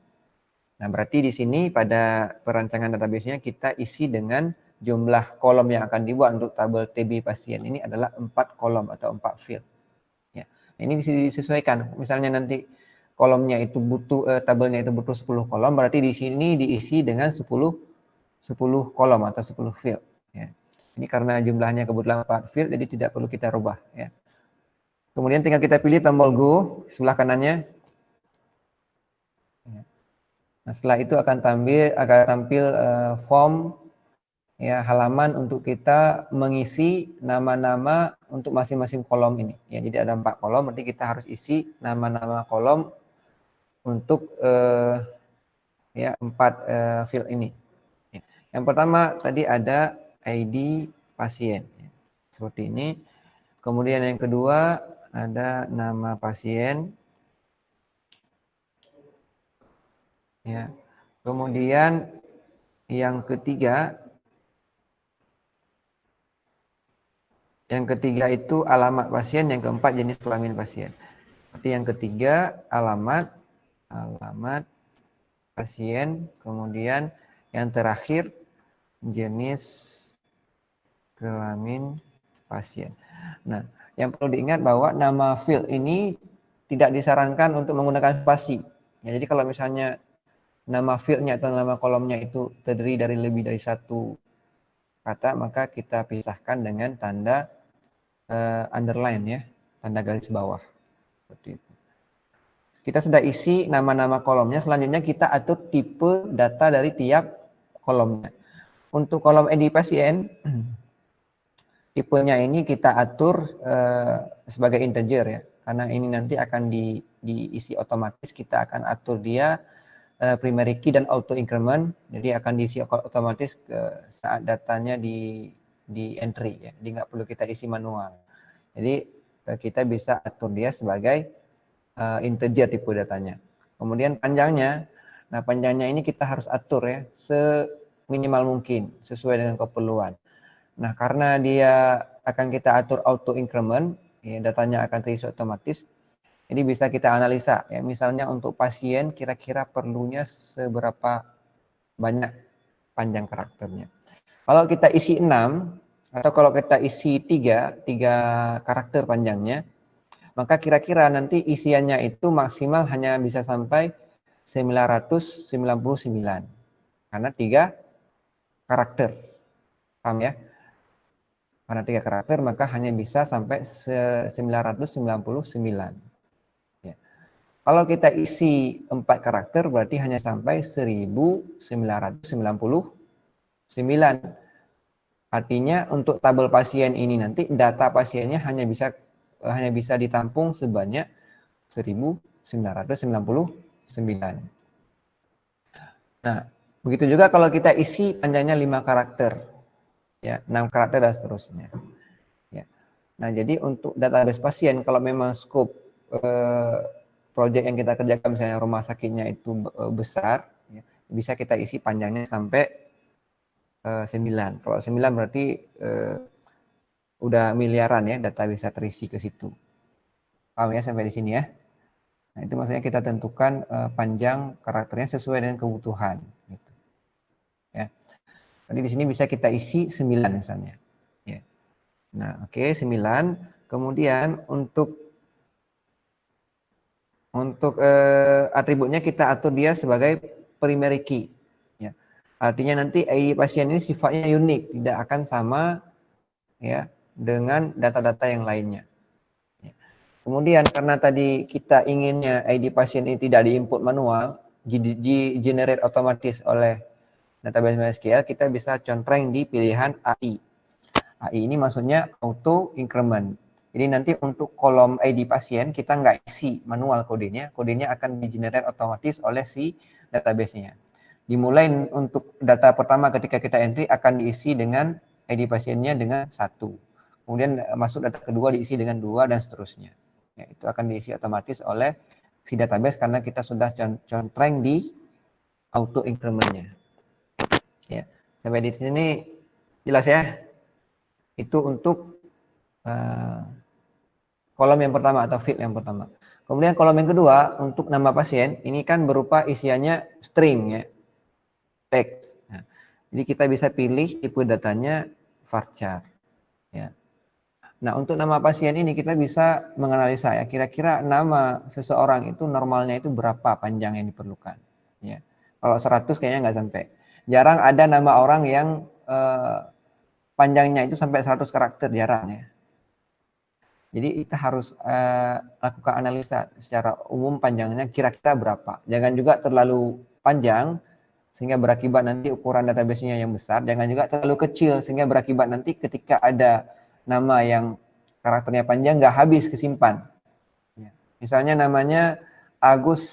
Nah, berarti di sini pada perancangan database-nya kita isi dengan jumlah kolom yang akan dibuat untuk tabel TB pasien ini adalah 4 kolom atau 4 field. Ya. Ini disesuaikan. Misalnya nanti kolomnya itu butuh tabelnya itu butuh 10 kolom, berarti di sini diisi dengan 10 kolom atau 10 field ya. Ini karena jumlahnya kebetulan 4 field jadi tidak perlu kita rubah ya. Kemudian tinggal kita pilih tombol go sebelah kanannya. Nah, setelah itu akan tampil form ya, halaman untuk kita mengisi nama-nama untuk masing-masing kolom ini. Ya, jadi ada 4 kolom, berarti kita harus isi nama-nama kolom untuk ya 4 field ini. Ya. Yang pertama tadi ada ID pasien, ya. Seperti ini. Kemudian yang kedua ada nama pasien. Ya. Kemudian yang ketiga itu alamat pasien, yang keempat jenis kelamin pasien. Berarti yang ketiga alamat pasien, kemudian yang terakhir jenis kelamin pasien. Nah, yang perlu diingat bahwa nama field ini tidak disarankan untuk menggunakan spasi. Ya, jadi kalau misalnya nama fieldnya atau nama kolomnya itu terdiri dari lebih dari satu kata, maka kita pisahkan dengan tanda underline ya, tanda garis bawah. Seperti itu. Kita sudah isi nama-nama kolomnya, selanjutnya kita atur tipe data dari tiap kolomnya. Untuk kolom ID pasien, tipenya ini kita atur sebagai integer ya, karena ini nanti akan diisi otomatis. Kita akan atur dia primary key dan auto increment, jadi akan diisi otomatis saat datanya di entry ya, jadi nggak perlu kita isi manual. Jadi kita bisa atur dia sebagai integer tipe datanya. Kemudian panjangnya, nah panjangnya ini kita harus atur ya seminimal mungkin sesuai dengan keperluan. Nah, karena dia akan kita atur auto increment, ya, datanya akan terisi otomatis. Jadi bisa kita analisa ya, misalnya untuk pasien kira-kira perlunya seberapa banyak panjang karakternya. Kalau kita isi 6 atau kalau kita isi 3 karakter panjangnya, maka kira-kira nanti isiannya itu maksimal hanya bisa sampai 999 karena 3 karakter. Paham ya? Karena 3 karakter maka hanya bisa sampai 999. Ya. Kalau kita isi 4 karakter berarti hanya sampai 1999. Artinya untuk tabel pasien ini nanti data pasiennya hanya bisa ditampung sebanyak 1999. Nah, begitu juga kalau kita isi panjangnya 5 karakter. Ya, 6 karakter dan seterusnya. Ya. Nah, jadi untuk database pasien kalau memang scope proyek yang kita kerjakan misalnya rumah sakitnya itu besar, ya, bisa kita isi panjangnya sampai 9. Kalau 9 berarti udah miliaran ya data bisa terisi ke situ. Paham ya sampai di sini ya? Nah, itu maksudnya kita tentukan panjang karakternya sesuai dengan kebutuhan. Gitu. Ya. Jadi di sini bisa kita isi 9 misalnya. Ya. Nah, oke, 9. Kemudian untuk atributnya kita atur dia sebagai primary key. Ya. Artinya nanti ID pasien ini sifatnya unik, tidak akan sama ya dengan data-data yang lainnya. Ya. Kemudian karena tadi kita inginnya ID pasien ini tidak diinput manual, di-generate otomatis oleh database MySQL, kita bisa contreng di pilihan AI. AI ini maksudnya auto increment. Jadi nanti untuk kolom ID pasien kita nggak isi manual kodenya akan di-generate otomatis oleh si database-nya. Dimulai untuk data pertama ketika kita entry akan diisi dengan ID pasiennya dengan 1. Kemudian masuk data kedua diisi dengan 2 dan seterusnya. Ya, itu akan diisi otomatis oleh si database karena kita sudah contreng di auto increment-nya. Ya, sampai di sini jelas ya. Itu untuk kolom yang pertama atau field yang pertama. Kemudian kolom yang kedua untuk nama pasien ini kan berupa isiannya string ya, teks. Jadi kita bisa pilih tipe datanya varchar. Ya. Nah untuk nama pasien ini kita bisa menganalisa ya kira-kira nama seseorang itu normalnya itu berapa panjang yang diperlukan. Ya. Kalau 100 kayaknya nggak sampai. Jarang ada nama orang yang panjangnya itu sampai 100 karakter, jarang ya. Jadi kita harus lakukan analisa secara umum panjangnya kira-kira berapa. Jangan juga terlalu panjang sehingga berakibat nanti ukuran database-nya yang besar. Jangan juga terlalu kecil sehingga berakibat nanti ketika ada nama yang karakternya panjang nggak habis kesimpan. Ya. Misalnya namanya Agus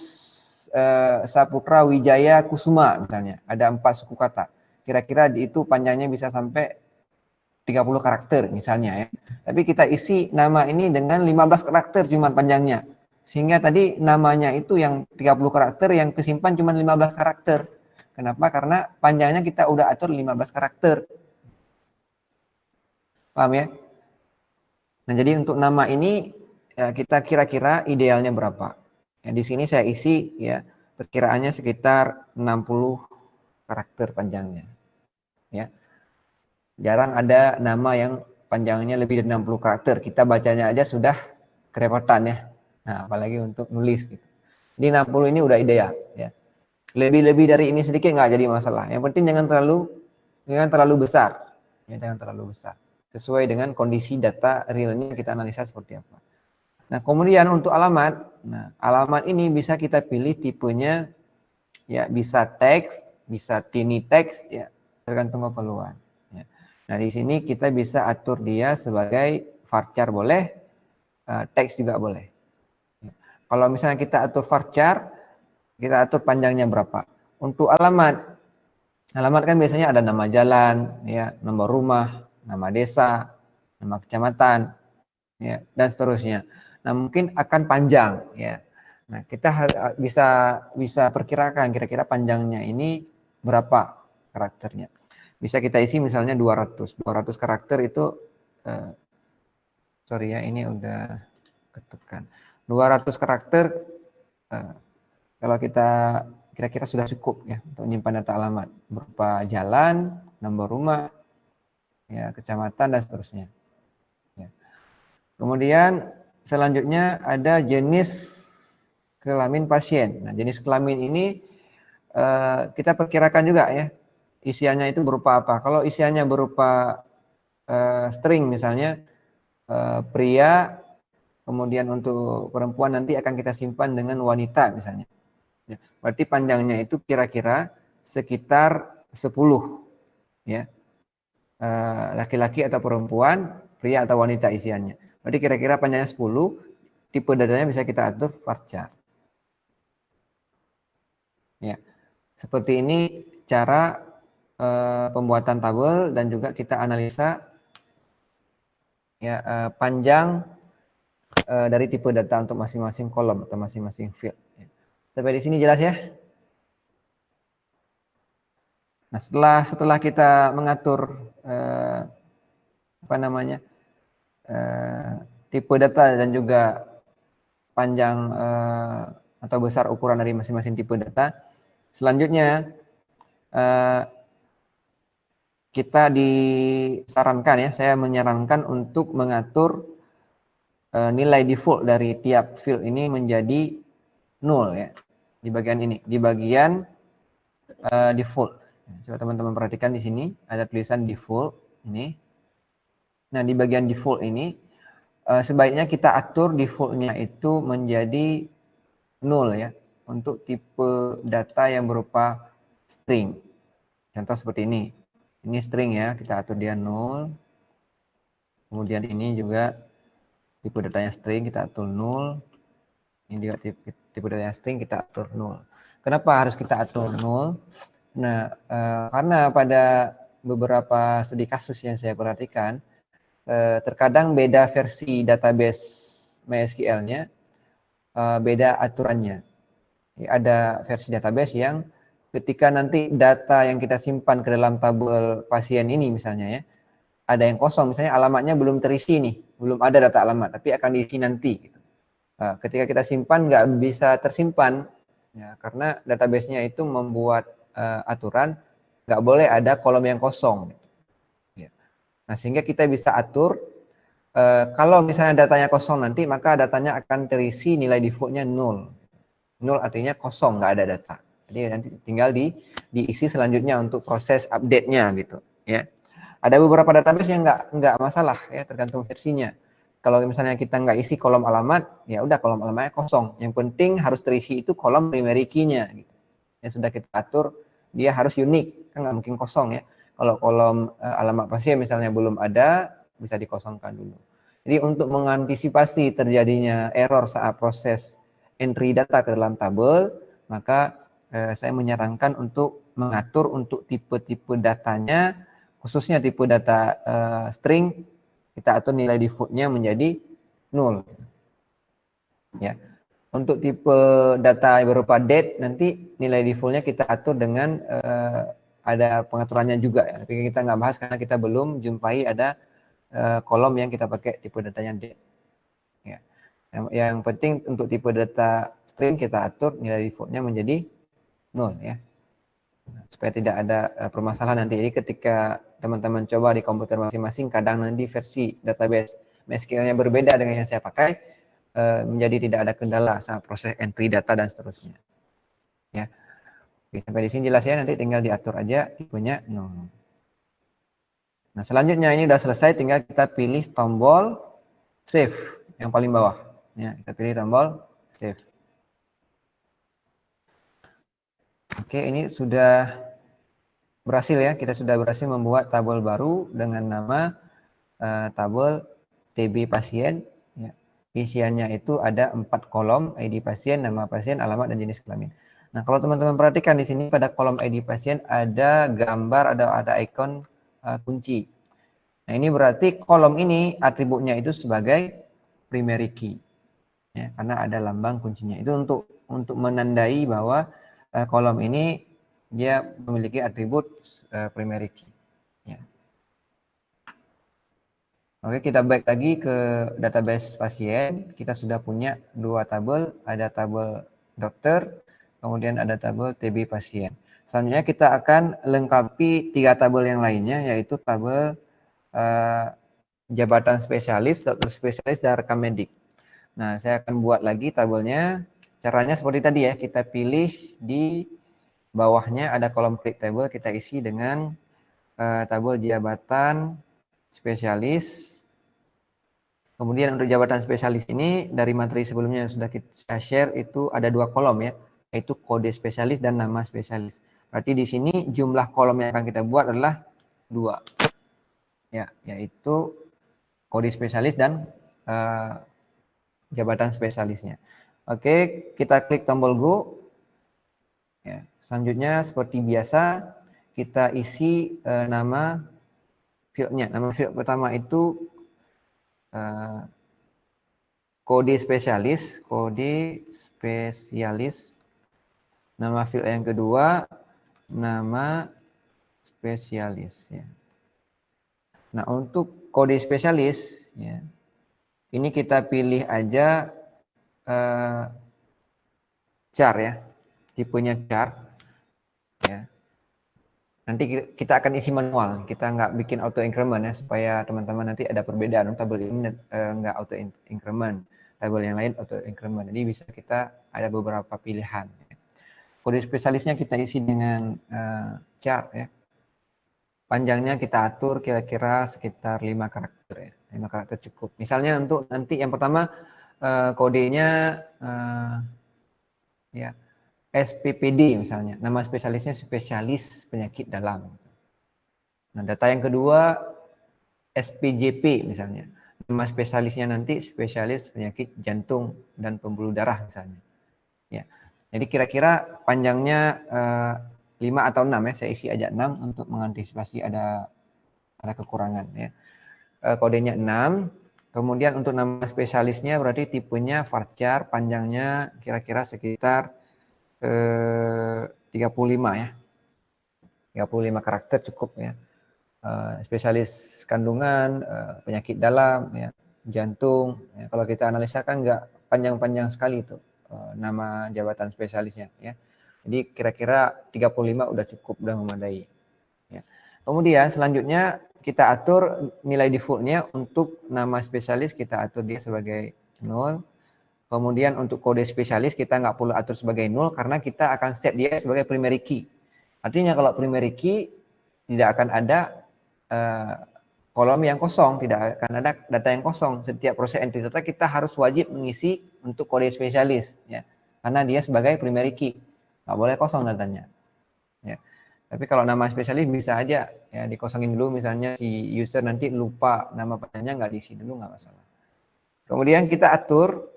Saputra Wijaya Kusuma misalnya. Ada 4 suku kata. Kira-kira itu panjangnya bisa sampai 30 karakter misalnya ya. Tapi kita isi nama ini dengan 15 karakter cuma panjangnya. Sehingga tadi namanya itu yang 30 karakter yang kesimpan cuma 15 karakter. Kenapa? Karena panjangnya kita udah atur 15 karakter. Paham ya? Nah, jadi untuk nama ini ya, kita kira-kira idealnya berapa? Ya, di sini saya isi ya perkiraannya sekitar 60 karakter panjangnya. Ya. Jarang ada nama yang panjangnya lebih dari 60 karakter. Kita bacanya aja sudah kerepotan ya. Nah, apalagi untuk nulis gitu. Di 60 ini udah ideal ya. Lebih-lebih dari ini sedikit nggak jadi masalah. Yang penting jangan terlalu besar. Ya, jangan terlalu besar. Sesuai dengan kondisi data realnya kita analisa seperti apa. Nah, kemudian untuk alamat. Nah, alamat ini bisa kita pilih tipenya ya bisa teks, bisa tiny text ya, tergantung keperluan. Ya. Nah, di sini kita bisa atur dia sebagai varchar boleh, teks juga boleh. Ya. Kalau misalnya kita atur varchar, kita atur panjangnya berapa. Untuk alamat kan biasanya ada nama jalan, ya, nomor rumah, nama desa, nama kecamatan, ya, dan seterusnya. Nah, mungkin akan panjang, ya. Nah, kita bisa perkirakan kira-kira panjangnya ini berapa karakternya. Bisa kita isi misalnya 200 karakter itu sorry ya, ini udah ketekan. 200 karakter kalau kita kira-kira sudah cukup ya untuk menyimpan data alamat berupa jalan, nomor rumah, ya, kecamatan dan seterusnya. Ya. Kemudian selanjutnya ada jenis kelamin pasien. Nah, jenis kelamin ini kita perkirakan juga ya isiannya itu berupa apa. Kalau isiannya berupa string misalnya pria, kemudian untuk perempuan nanti akan kita simpan dengan wanita misalnya. Ya, berarti panjangnya itu kira-kira sekitar 10 ya. Laki-laki atau perempuan, pria atau wanita isiannya. Berarti kira-kira panjangnya 10, tipe datanya bisa kita atur varchar. Ya. Seperti ini cara pembuatan tabel dan juga kita analisa ya panjang dari tipe data untuk masing-masing kolom atau masing-masing field. Ya. Sampai di sini jelas ya? Nah, setelah kita mengatur tipe data dan juga panjang atau besar ukuran dari masing-masing tipe data, selanjutnya kita disarankan ya, saya menyarankan untuk mengatur nilai default dari tiap field ini menjadi 0 ya. Di bagian ini, di bagian default. Coba teman-teman perhatikan di sini ada tulisan default ini. Nah, di bagian default ini sebaiknya kita atur defaultnya itu menjadi 0 ya untuk tipe data yang berupa string. Contoh seperti ini. Ini string ya, kita atur dia 0. Kemudian ini juga tipe datanya string, kita atur 0. Ini juga tipe datanya string, kita atur 0. Kenapa harus kita atur 0? Nah, karena pada beberapa studi kasus yang saya perhatikan, terkadang beda versi database MySQL-nya, beda aturannya. Ada versi database yang ketika nanti data yang kita simpan ke dalam tabel pasien ini misalnya ya, ada yang kosong, misalnya alamatnya belum terisi nih, belum ada data alamat, tapi akan diisi nanti. Ketika kita simpan nggak bisa tersimpan, ya, karena database-nya itu membuat aturan nggak boleh ada kolom yang kosong. Ya. Nah, sehingga kita bisa atur kalau misalnya datanya kosong nanti, maka datanya akan terisi nilai default-nya 0. 0 artinya kosong, nggak ada data. Jadi nanti tinggal diisi selanjutnya untuk proses update-nya gitu. Ya. Ada beberapa database yang nggak masalah ya, tergantung versinya. Kalau misalnya kita nggak isi kolom alamat, ya udah kolom alamatnya kosong. Yang penting harus terisi itu kolom primary key-nya. Gitu. Yang sudah kita atur, dia harus unik, kan nggak mungkin kosong ya. Kalau kolom alamat pasien misalnya belum ada, bisa dikosongkan dulu. Jadi untuk mengantisipasi terjadinya error saat proses entry data ke dalam tabel, maka saya menyarankan untuk mengatur untuk tipe-tipe datanya, khususnya tipe data string, kita atur nilai default-nya menjadi 0. Ya. Untuk tipe data berupa date, nanti nilai default-nya kita atur dengan ada pengaturannya juga. Ya. Tapi kita nggak bahas karena kita belum jumpai ada kolom yang kita pakai tipe datanya date. Ya. Yang penting untuk tipe data string kita atur nilai default-nya menjadi 0 ya. Supaya tidak ada permasalahan nanti. Jadi ketika teman-teman coba di komputer masing-masing, kadang nanti versi database MySQL-nya berbeda dengan yang saya pakai, menjadi tidak ada kendala saat proses entry data dan seterusnya. Ya, oke, sampai di sini jelas ya, nanti tinggal diatur aja tipenya 0. Nah, selanjutnya ini udah selesai, tinggal kita pilih tombol save yang paling bawah. Ya, kita pilih tombol save. Oke, ini sudah berhasil ya, kita sudah berhasil membuat tabel baru dengan nama tabel TB pasien. Ya. Isiannya itu ada 4 kolom, ID pasien, nama pasien, alamat, dan jenis kelamin. Nah, kalau teman-teman perhatikan di sini pada kolom ID pasien ada gambar, ada ikon kunci. Nah, ini berarti kolom ini atributnya itu sebagai primary key. Ya, karena ada lambang kuncinya. Itu untuk menandai bahwa kolom ini dia memiliki atribut primary key. Ya. Oke, kita back lagi ke database pasien. Kita sudah punya 2 tabel, ada tabel dokter, kemudian ada tabel TB pasien. Selanjutnya kita akan lengkapi 3 tabel yang lainnya, yaitu tabel jabatan spesialis, dokter spesialis, dan rekam medik. Nah, saya akan buat lagi tabelnya. Caranya seperti tadi ya, kita pilih di bawahnya ada kolom create table, kita isi dengan tabel jabatan spesialis. Kemudian untuk jabatan spesialis ini dari materi sebelumnya yang sudah kita share itu ada 2 kolom ya, yaitu kode spesialis dan nama spesialis. Berarti di sini jumlah kolom yang akan kita buat adalah 2. Ya, yaitu kode spesialis dan jabatan spesialisnya. Oke, kita klik tombol Go. Ya, selanjutnya seperti biasa kita isi nama fieldnya. Nama field pertama itu kode spesialis. Nama field yang kedua nama spesialis. Ya. Nah, untuk kode spesialis, ya, ini kita pilih aja char ya, tipenya char. Ya. Nanti kita akan isi manual, kita nggak bikin auto increment ya, supaya teman-teman nanti ada perbedaan. Tabel ini nggak auto increment, tabel yang lain auto increment. Jadi bisa kita ada beberapa pilihan. Ya. Kode spesialisnya kita isi dengan char ya. Panjangnya kita atur kira-kira sekitar 5 karakter ya. 5 karakter cukup. Misalnya untuk nanti yang pertama kodenya ya SPPD misalnya, nama spesialisnya spesialis penyakit dalam. Nah, data yang kedua SPJP misalnya, nama spesialisnya nanti spesialis penyakit jantung dan pembuluh darah misalnya. Ya, jadi kira-kira panjangnya 5 atau 6 ya, saya isi aja 6 untuk mengantisipasi ada kekurangan ya. Kodenya 6. Kemudian untuk nama spesialisnya berarti tipenya varchar, panjangnya kira-kira sekitar 35 ya. 35 karakter cukup ya. Spesialis kandungan, penyakit dalam ya, jantung ya. Kalau kita analisa kan nggak panjang-panjang sekali itu nama jabatan spesialisnya ya. Jadi kira-kira 35 udah cukup, udah memadai ya. Kemudian selanjutnya kita atur nilai defaultnya untuk nama spesialis, kita atur dia sebagai 0. Kemudian untuk kode spesialis kita nggak perlu atur sebagai 0 karena kita akan set dia sebagai primary key. Artinya kalau primary key tidak akan ada kolom yang kosong, tidak akan ada data yang kosong. Setiap proses entry data kita harus wajib mengisi untuk kode spesialis ya. Karena dia sebagai primary key. Nggak boleh kosong datanya. Ya. Tapi kalau nama spesialis bisa aja ya dikosongin dulu, misalnya si user nanti lupa nama panjangnya, nggak diisi dulu, nggak masalah. Kemudian kita atur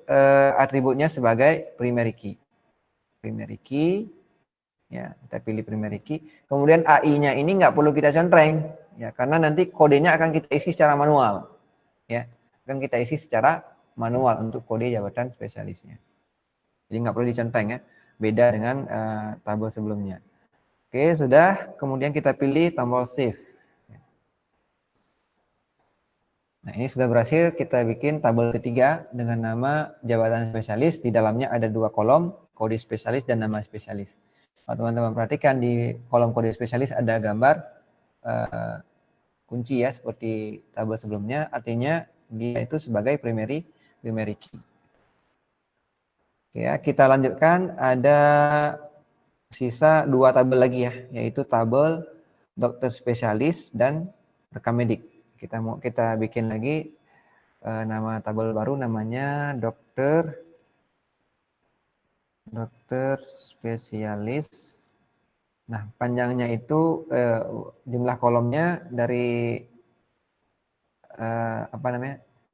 atributnya sebagai primary key. Primary key, ya kita pilih primary key. Kemudian AI-nya ini nggak perlu kita centreng, ya karena nanti kodenya akan kita isi secara manual, ya akan kita isi secara manual untuk kode jabatan spesialisnya. Jadi nggak perlu dicenteng ya, beda dengan tabel sebelumnya. Oke, sudah. Kemudian kita pilih tombol save. Nah, ini sudah berhasil kita bikin tabel ketiga dengan nama jabatan spesialis. Di dalamnya ada 2 kolom, kode spesialis dan nama spesialis. Kalau teman-teman perhatikan di kolom kode spesialis ada gambar kunci ya, seperti tabel sebelumnya, artinya dia itu sebagai primary key. Oke ya, kita lanjutkan, ada sisa 2 tabel lagi ya, yaitu tabel dokter spesialis dan rekam medik. Kita bikin lagi nama tabel baru, namanya dokter spesialis. Nah, panjangnya itu jumlah kolomnya dari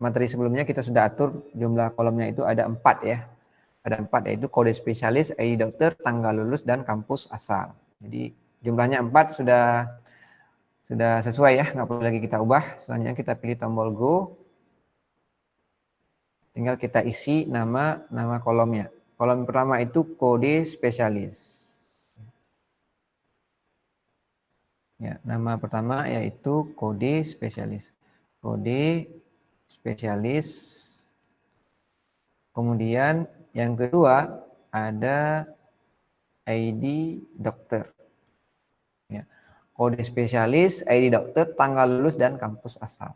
materi sebelumnya kita sudah atur jumlah kolomnya itu ada 4 ya. Ada 4, yaitu kode spesialis, ID dokter, tanggal lulus, dan kampus asal. Jadi jumlahnya 4 sudah sesuai ya, nggak perlu lagi kita ubah. Selanjutnya kita pilih tombol Go. Tinggal kita isi nama kolomnya. Kolom pertama itu kode spesialis. Ya, nama pertama yaitu kode spesialis. Kode spesialis. Kemudian yang kedua ada ID dokter. Ya. Kode spesialis, ID dokter, tanggal lulus, dan kampus asal.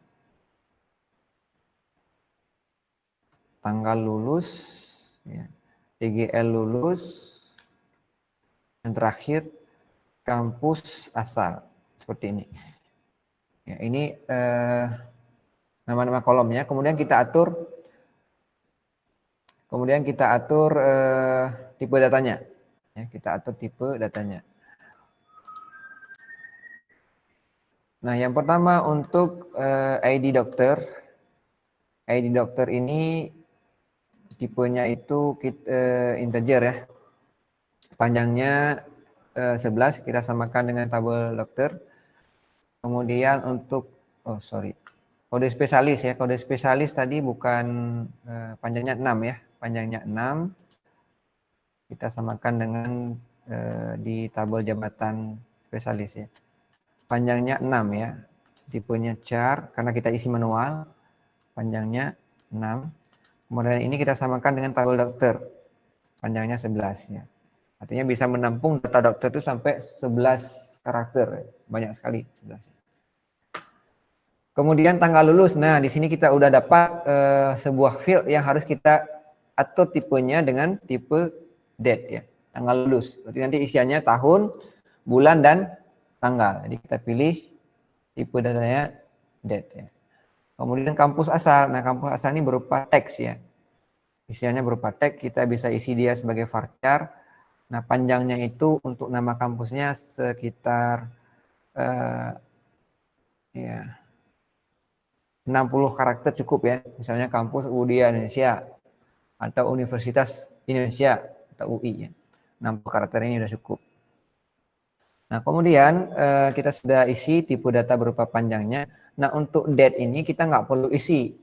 Tanggal lulus, ya. TGL lulus, yang terakhir kampus asal, seperti ini. Ya, ini nama-nama kolomnya. Kemudian kita atur tipe datanya. Ya, kita atur tipe datanya. Nah, yang pertama untuk ID dokter. ID dokter ini tipenya itu integer ya. Panjangnya 11, kita samakan dengan tabel dokter. Kemudian untuk kode spesialis ya. Kode spesialis tadi bukan panjangnya 6 ya. Panjangnya 6. Kita samakan dengan di tabel jabatan spesialis ya. Panjangnya 6 ya. Tipenya char karena kita isi manual. Panjangnya 6. Kemudian ini kita samakan dengan tabel dokter. Panjangnya 11 ya. Artinya bisa menampung data dokter itu sampai 11 karakter. Banyak sekali 11. Kemudian tanggal lulus. Nah, di sini kita udah dapat sebuah field yang harus kita atur tipenya dengan tipe date ya. Tanggal lulus. Berarti nanti isiannya tahun, bulan, dan tanggal. Jadi kita pilih tipe datanya date ya. Kemudian kampus asal. Nah, kampus asal ini berupa teks ya. Isiannya berupa teks, kita bisa isi dia sebagai varchar. Nah, panjangnya itu untuk nama kampusnya sekitar 60 karakter cukup ya. Misalnya kampus Udaya Indonesia atau Universitas Indonesia atau UI ya. 60 karakter ini sudah cukup. Nah, kemudian kita sudah isi tipe data berupa panjangnya. Nah, untuk date ini kita nggak perlu isi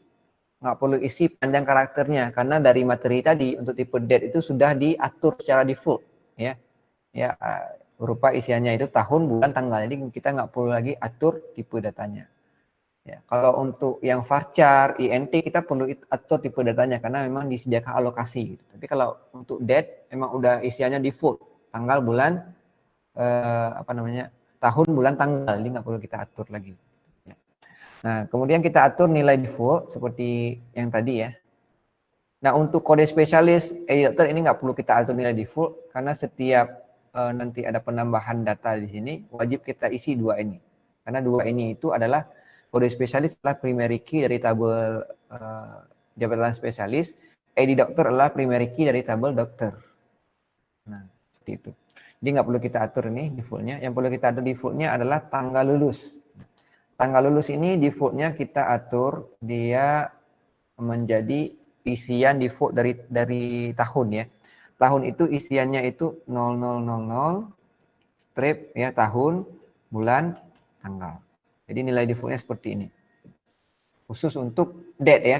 panjang karakternya karena dari materi tadi untuk tipe date itu sudah diatur secara default ya. Ya, berupa isiannya itu tahun, bulan, tanggal. Jadi kita nggak perlu lagi atur tipe datanya. Ya, kalau untuk yang varchar, INT kita perlu atur tipe datanya karena memang disediakan alokasi. Gitu. Tapi kalau untuk date memang udah isiannya default, tanggal, bulan, tahun, bulan, tanggal. Jadi nggak perlu kita atur lagi. Ya. Nah, kemudian kita atur nilai default seperti yang tadi ya. Nah, untuk kode spesialis editor ini nggak perlu kita atur nilai default karena setiap nanti ada penambahan data di sini wajib kita isi 2 ini. Karena 2 ini itu adalah kode spesialis adalah primary key dari tabel jabatan spesialis, ID dokter adalah primary key dari tabel dokter. Nah, seperti itu. Jadi nggak perlu kita atur ini defaultnya. Yang perlu kita atur defaultnya adalah tanggal lulus. Tanggal lulus ini defaultnya kita atur dia menjadi isian default dari tahun ya. Tahun itu isiannya itu 0000 strip ya, tahun, bulan, tanggal. Jadi nilai defaultnya seperti ini. Khusus untuk date ya.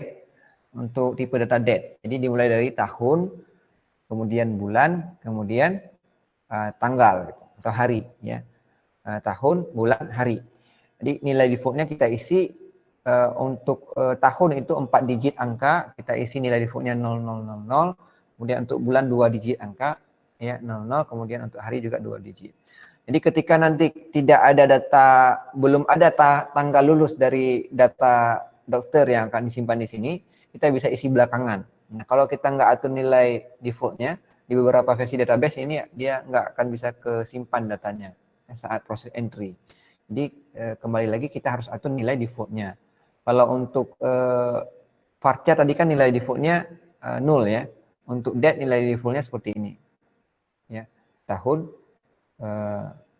Untuk tipe data date. Jadi dimulai dari tahun, kemudian bulan, kemudian tanggal gitu, atau hari ya. Tahun, bulan, hari. Jadi nilai defaultnya kita isi untuk tahun itu 4 digit angka, kita isi nilai defaultnya 0000. Kemudian untuk bulan 2 digit angka ya, 00, kemudian untuk hari juga 2 digit. Jadi ketika nanti tidak ada data, belum ada tanggal lulus dari data dokter yang akan disimpan di sini, kita bisa isi belakangan. Nah, kalau kita nggak atur nilai defaultnya, di beberapa versi database ini dia nggak akan bisa kesimpan datanya saat proses entry. Jadi kembali lagi kita harus atur nilai defaultnya. Kalau untuk varchar tadi kan nilai defaultnya 0 ya. Untuk date nilai defaultnya seperti ini. Ya, tahun,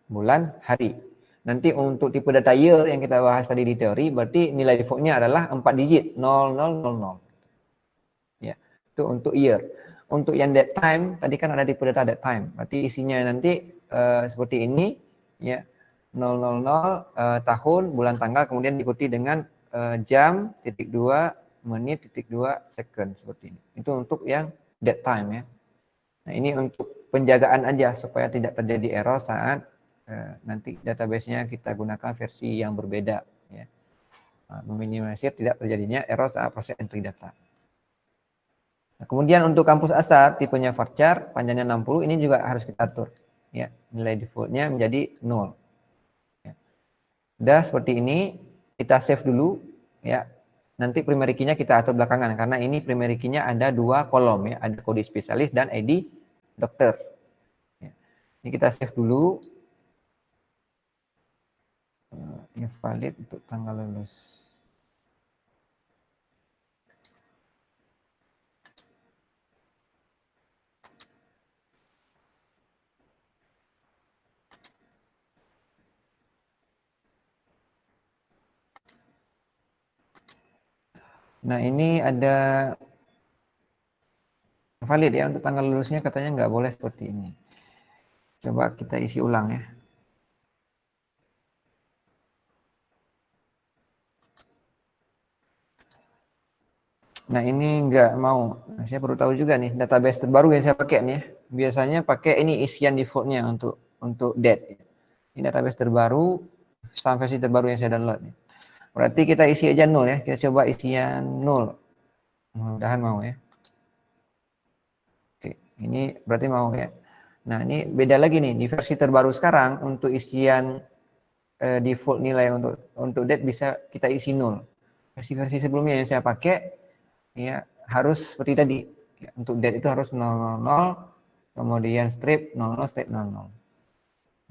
bulan, hari. Nanti untuk tipe data year yang kita bahas tadi di teori, berarti nilai defaultnya adalah 4 digit, 0000. Ya, itu untuk year. Untuk yang date time, tadi kan ada tipe data date time. Berarti isinya nanti seperti ini, ya, 000, tahun, bulan, tanggal, kemudian diikuti dengan jam, titik 2, menit, titik 2, second, seperti ini. Itu untuk yang date time ya. Nah, ini untuk penjagaan aja supaya tidak terjadi error saat nanti database-nya kita gunakan versi yang berbeda ya. Nah, meminimalisir tidak terjadinya error saat proses entry data. Nah, kemudian untuk kampus asal tipenya varchar panjangnya 60 ini juga harus kita atur ya. Nilai defaultnya menjadi 0. Ya. Udah seperti ini, kita save dulu ya. Nanti primary key-nya kita atur belakangan karena ini primary key-nya ada 2 kolom ya, ada kode spesialis dan ID dokter. Ya. Ini kita save dulu. Invalid untuk tanggal lulus. Nah, ini ada valid ya, untuk tanggal lulusnya katanya nggak boleh seperti ini. Coba kita isi ulang ya. Nah, ini nggak mau. Nah, saya perlu tahu juga nih database terbaru yang saya pakai nih ya. Biasanya pakai ini isian defaultnya untuk date. Ini database terbaru, versi terbaru yang saya download nih. Berarti kita isi aja 0 ya. Kita coba isian 0. Mudah-mudahan mau ya. Oke, ini berarti mau ya. Nah, ini beda lagi nih di versi terbaru sekarang untuk isian default nilai untuk date bisa kita isi 0. Versi-versi sebelumnya yang saya pakai ya harus seperti tadi. Ya, untuk date itu harus 000, kemudian strip 00 strip 00.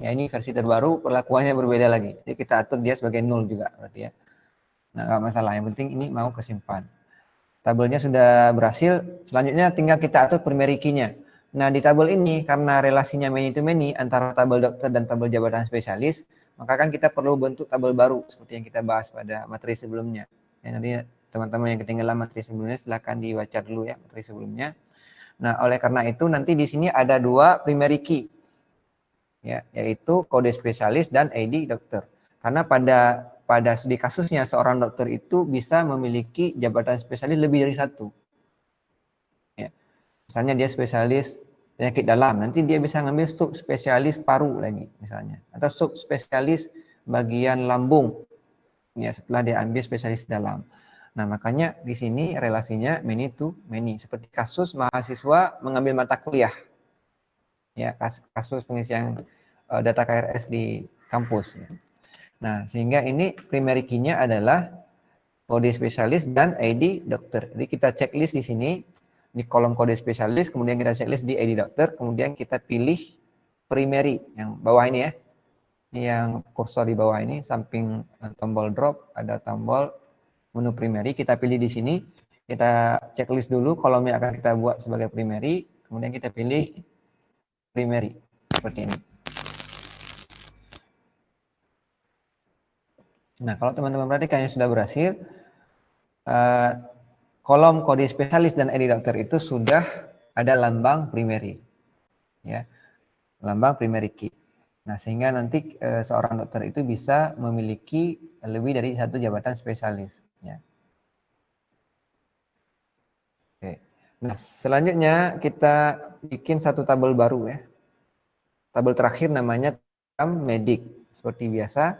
Ya, ini versi terbaru perlakuannya berbeda lagi. Jadi kita atur dia sebagai 0 juga berarti ya. Nah, nggak masalah, yang penting ini mau kesimpan. Tabelnya sudah berhasil, selanjutnya tinggal kita atur primary key-nya. Nah, di tabel ini karena relasinya many to many antara tabel dokter dan tabel jabatan spesialis, maka kan kita perlu bentuk tabel baru seperti yang kita bahas pada materi sebelumnya. Ya, nanti teman-teman yang ketinggalan materi sebelumnya silahkan dibaca dulu ya materi sebelumnya. Nah, oleh karena itu nanti di sini ada 2 primary key. Ya, yaitu kode spesialis dan ID dokter. Karena pada studi kasusnya seorang dokter itu bisa memiliki jabatan spesialis lebih dari 1. Ya. Misalnya dia spesialis penyakit dalam, nanti dia bisa ngambil subspesialis paru lagi misalnya, atau subspesialis bagian lambung. Ya, setelah dia ambil spesialis dalam. Nah, makanya di sini relasinya many to many, seperti kasus mahasiswa mengambil mata kuliah. Ya, kasus pengisian data KRS di kampus. Ya. Nah, sehingga ini primary key-nya adalah kode spesialis dan ID dokter. Jadi kita checklist di sini di kolom kode spesialis, kemudian kita checklist di ID dokter, kemudian kita pilih primary yang bawah ini ya. Ini yang kursor di bawah ini, samping tombol drop ada tombol menu primary, kita pilih di sini. Kita checklist dulu kolom yang akan kita buat sebagai primary, kemudian kita pilih primary seperti ini. Nah, kalau teman-teman perhatikan yang sudah berhasil, kolom kode spesialis dan ID dokter itu sudah ada lambang primary, ya, lambang primary key. Nah, sehingga nanti seorang dokter itu bisa memiliki lebih dari 1 jabatan spesialis. Ya. Oke. Nah, selanjutnya kita bikin satu tabel baru ya. Tabel terakhir namanya rekam medik. Seperti biasa,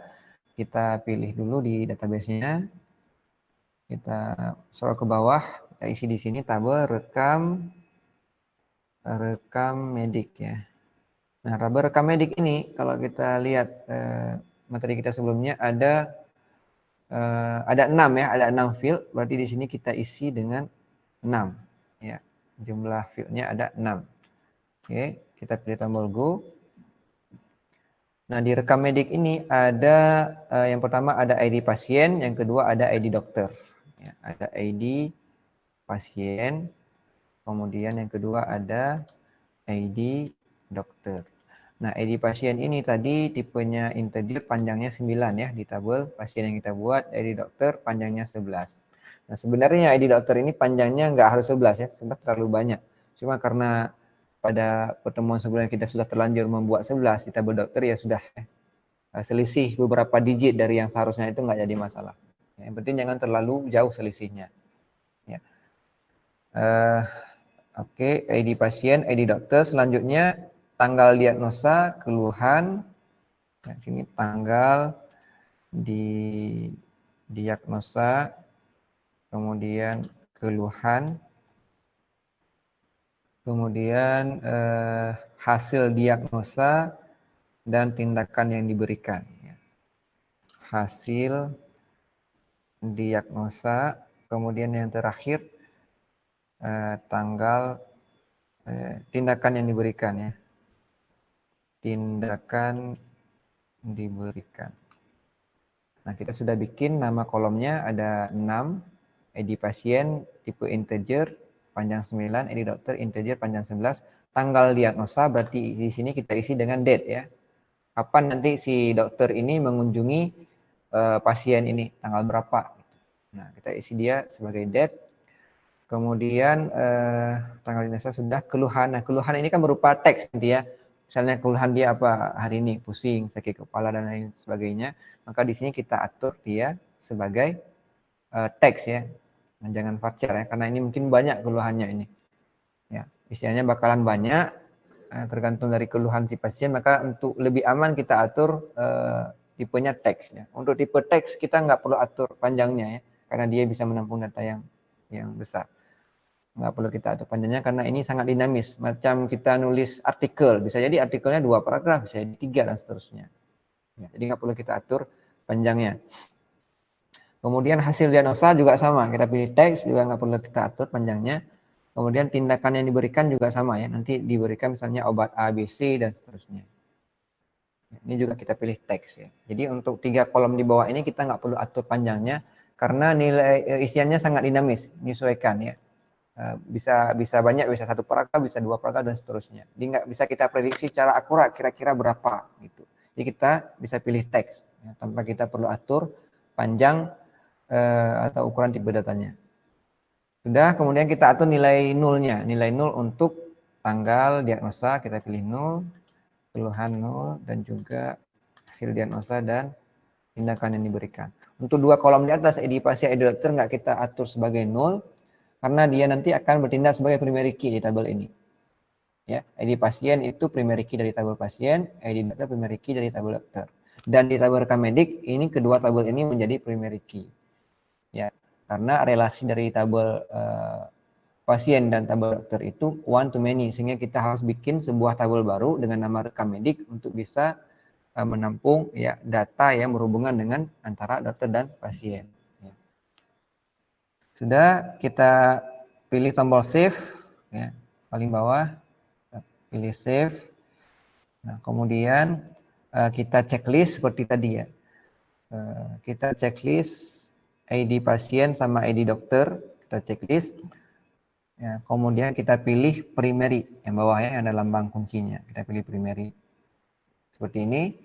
kita pilih dulu di database-nya. Kita scroll ke bawah, kita isi di sini tabel rekam medik ya. Nah, tabel rekam medik ini kalau kita lihat materi kita sebelumnya ada 6 ya, ada 6 field, berarti di sini kita isi dengan 6 ya. Jumlah fieldnya ada 6. Oke, kita pilih tombol go. Nah, di rekam medik ini ada yang pertama ada ID pasien, yang kedua ada ID dokter. Ya, ada ID pasien, kemudian yang kedua ada ID dokter. Nah, ID pasien ini tadi tipenya integer, panjangnya 9 ya di tabel pasien yang kita buat. ID dokter panjangnya 11. Nah, sebenarnya ID dokter ini panjangnya nggak harus 11 ya, 11 terlalu banyak. Cuma karena pada pertemuan sebelumnya kita sudah terlanjur membuat 11 di tabel dokter, ya sudah selisih beberapa digit dari yang seharusnya itu nggak jadi masalah. Yang penting jangan terlalu jauh selisihnya. Ya. Oke, ID pasien, ID dokter. Selanjutnya tanggal diagnosa, keluhan. Nah, sini tanggal di diagnosa, kemudian keluhan, kemudian hasil diagnosa dan tindakan yang diberikan. Hasil diagnosa, kemudian yang terakhir tanggal tindakan yang diberikan ya. Tindakan diberikan. Nah, kita sudah bikin nama kolomnya ada 6, ID pasien tipe integer panjang 9, ID dokter integer panjang 11, tanggal diagnosa berarti di sini kita isi dengan date ya. Kapan nanti si dokter ini mengunjungi pasien ini, tanggal berapa. Nah, kita isi dia sebagai date. Kemudian tanggal diagnosa sudah, keluhan. Nah, keluhan ini kan berupa teks nanti ya. Misalnya keluhan dia apa hari ini, pusing, sakit kepala dan lain sebagainya, maka di sini kita atur dia sebagai teks ya. Nah, jangan varchar ya, karena ini mungkin banyak keluhannya ini. Ya, isinya bakalan banyak tergantung dari keluhan si pasien, maka untuk lebih aman kita atur tipenya teks ya. Untuk tipe teks kita nggak perlu atur panjangnya ya, karena dia bisa menampung data yang besar. Nggak perlu kita atur panjangnya karena ini sangat dinamis. Macam kita nulis artikel, bisa jadi artikelnya 2 paragraf, bisa jadi 3 dan seterusnya. Ya, jadi nggak perlu kita atur panjangnya. Kemudian hasil diagnosa juga sama, kita pilih teks, juga nggak perlu kita atur panjangnya. Kemudian tindakan yang diberikan juga sama ya, nanti diberikan misalnya obat A, B, C, dan seterusnya. Ini juga kita pilih teks ya. Jadi untuk 3 kolom di bawah ini kita nggak perlu atur panjangnya, karena nilai isiannya sangat dinamis, menyesuaikan ya. Bisa banyak, bisa 1 paragraf, bisa 2 paragraf dan seterusnya. Jadi nggak bisa kita prediksi secara akurat kira-kira berapa gitu. Jadi kita bisa pilih teks ya, tanpa kita perlu atur panjang atau ukuran tipe datanya. Sudah, kemudian kita atur nilai nulnya. Nilai nul untuk tanggal diagnosa kita pilih 0, keluhan 0, dan juga hasil diagnosa dan tindakan yang diberikan. Untuk 2 kolom di atas, ID pasien, ID dokter nggak kita atur sebagai 0, karena dia nanti akan bertindak sebagai primary key di tabel ini. Ya, ID pasien itu primary key dari tabel pasien, ID dokter primary key dari tabel dokter. Dan di tabel rekam medik ini kedua tabel ini menjadi primary key. Ya, karena relasi dari tabel pasien dan tabel dokter itu one to many, sehingga kita harus bikin sebuah tabel baru dengan nama rekam medik untuk bisa menampung ya data yang berhubungan dengan antara dokter dan pasien. Sudah, kita pilih tombol save ya, paling bawah, pilih save. Nah, kemudian kita checklist seperti tadi ya. Kita checklist ID pasien sama ID dokter, kita checklist. Ya, kemudian kita pilih primary yang bawah ya, yang ada lambang kuncinya. Kita pilih primary seperti ini.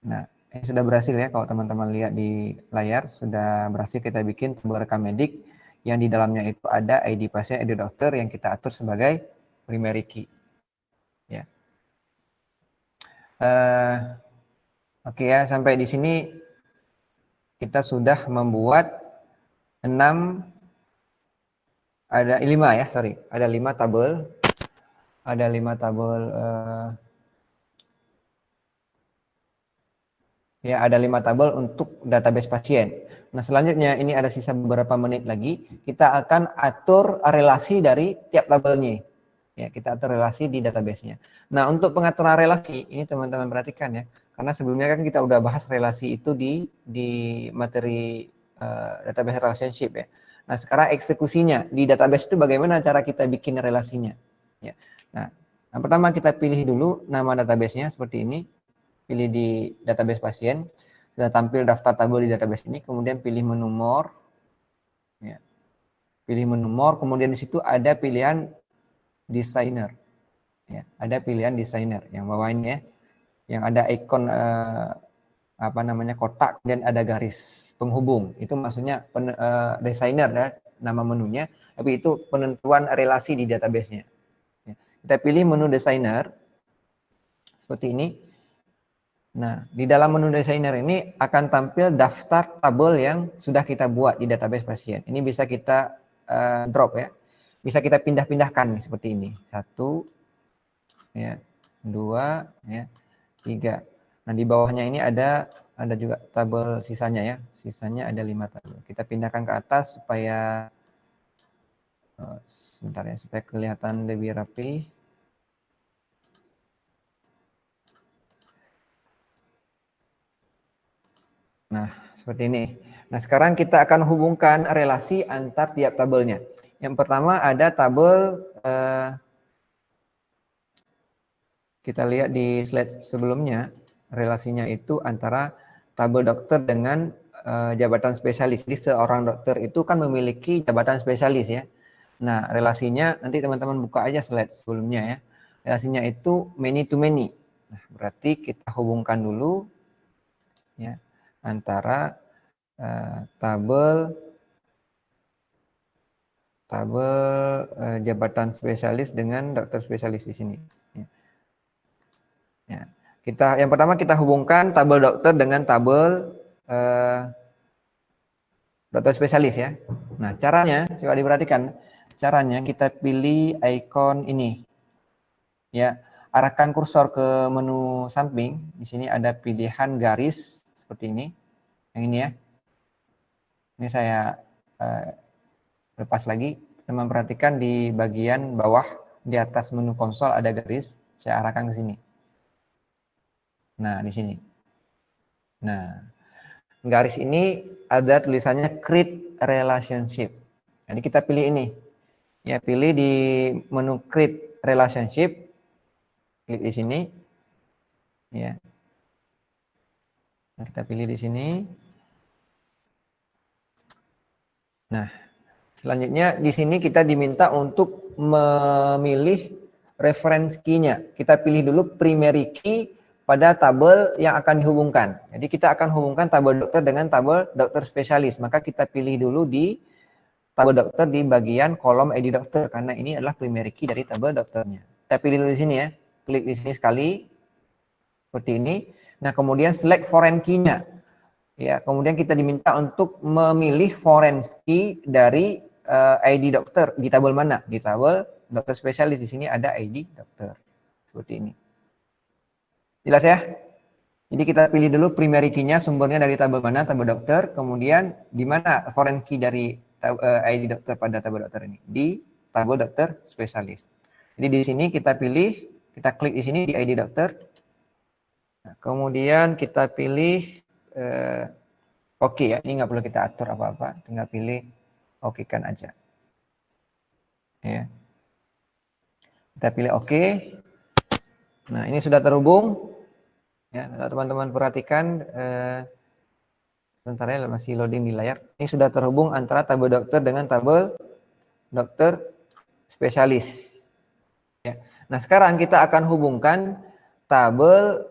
Nah, ini sudah berhasil ya, kalau teman-teman lihat di layar, sudah berhasil kita bikin tabel rekam medik yang di dalamnya itu ada ID pasien, ID dokter yang kita atur sebagai primary key. Ya. Oke ya, sampai di sini kita sudah membuat 5 tabel. Ada 5 tabel ya, ada 5 tabel untuk database pasien. Nah, selanjutnya ini ada sisa beberapa menit lagi, kita akan atur relasi dari tiap tabelnya. Ya, kita atur relasi di database-nya. Nah, untuk pengaturan relasi, ini teman-teman perhatikan ya, karena sebelumnya kan kita udah bahas relasi itu di materi database relationship ya. Nah, sekarang eksekusinya di database itu bagaimana cara kita bikin relasinya. Ya. Nah, yang pertama kita pilih dulu nama database-nya seperti ini, pilih di database pasien, sudah tampil daftar tabel di database ini, kemudian pilih menu more, ya. Pilih menu more, kemudian di situ ada pilihan designer. Ya, ada pilihan designer yang bawah ini ya, yang ada ikon kotak dan ada garis penghubung. Itu maksudnya designer ya, nama menunya, tapi itu penentuan relasi di database-nya. Ya, kita pilih menu designer seperti ini. Nah, di dalam menu designer ini akan tampil daftar tabel yang sudah kita buat di database pasien. Ini bisa kita drop ya. Bisa kita pindah-pindahkan nih, seperti ini. 1, ya, 2, ya, 3. Nah, di bawahnya ini ada juga tabel sisanya ya. Sisanya ada 5 tabel. Kita pindahkan ke atas supaya sebentar ya, supaya kelihatan lebih rapi. Nah, seperti ini. Nah, sekarang kita akan hubungkan relasi antar tiap tabelnya. Yang pertama ada tabel kita lihat di slide sebelumnya, relasinya itu antara tabel dokter dengan jabatan spesialis. Jadi seorang dokter itu kan memiliki jabatan spesialis ya. Nah, relasinya nanti teman-teman buka aja slide sebelumnya ya. Relasinya itu many to many. Nah, berarti kita hubungkan dulu ya antara tabel jabatan spesialis dengan dokter spesialis di sini. Ya. Ya. Yang pertama kita hubungkan tabel dokter dengan tabel dokter spesialis ya. Nah, caranya coba diperhatikan. Caranya kita pilih ikon ini. Ya, arahkan kursor ke menu samping. Di sini ada pilihan garis seperti ini. Yang ini ya. Ini saya lepas lagi. Teman perhatikan di bagian bawah di atas menu konsol ada garis. Saya arahkan ke sini. Nah, di sini. Nah, garis ini ada tulisannya create relationship. Jadi kita pilih ini. Ya, pilih di menu create relationship. Klik di sini. Ya. Nah, kita pilih di sini. Nah, selanjutnya di sini kita diminta untuk memilih reference key-nya. Kita pilih dulu primary key pada tabel yang akan dihubungkan. Jadi kita akan hubungkan tabel dokter dengan tabel dokter spesialis. Maka kita pilih dulu di tabel dokter di bagian kolom ID dokter karena ini adalah primary key dari tabel dokternya. Kita pilih dulu di sini ya. Klik di sini sekali seperti ini. Nah, kemudian select foreign key-nya. Ya, kemudian kita diminta untuk memilih foreign key dari ID dokter di tabel mana? Di tabel dokter spesialis. Di sini ada ID dokter. Seperti ini. Jelas ya? Jadi kita pilih dulu primary key-nya, sumbernya dari tabel mana? Tabel dokter. Kemudian di mana foreign key dari ID dokter pada tabel dokter ini? Di tabel dokter spesialis. Jadi di sini kita pilih, kita klik di sini di ID dokter. Nah, kemudian kita pilih Oke ya, ini nggak perlu kita atur apa-apa, tinggal pilih oke kan aja. Ya. Kita pilih oke. Nah, ini sudah terhubung. Ya, teman-teman perhatikan sebentar ya, masih loading di layar. Ini sudah terhubung antara tabel dokter dengan tabel dokter spesialis. Ya. Nah, sekarang kita akan hubungkan tabel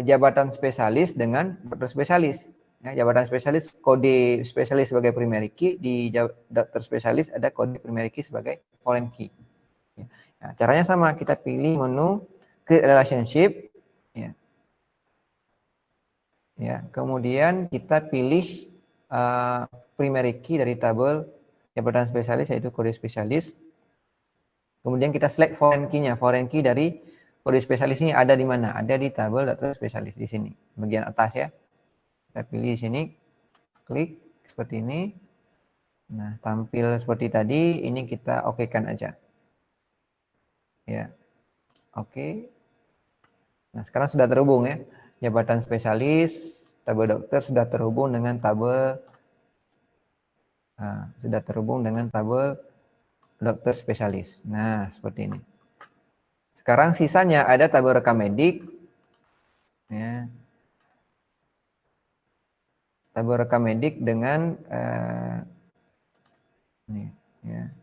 jabatan spesialis dengan dokter spesialis. Ya, jabatan spesialis, kode spesialis sebagai primary key, di dokter spesialis ada kode primary key sebagai foreign key. Ya. Nah, caranya sama, kita pilih menu create relationship, ya. Ya, kemudian kita pilih primary key dari tabel jabatan spesialis yaitu kode spesialis. Kemudian kita select foreign key-nya. Foreign key dari kode spesialis ini ada di mana? Ada di tabel dokter spesialis di sini, bagian atas ya. Kita pilih di sini, klik seperti ini. Nah, tampil seperti tadi, ini kita okekan aja. Ya, oke. Nah, sekarang sudah terhubung ya. Jabatan spesialis, tabel dokter sudah terhubung dengan tabel dokter spesialis. Nah, seperti ini. Sekarang sisanya ada tabel rekam medik, ya. Tabel rekam medik dengan ini, ya.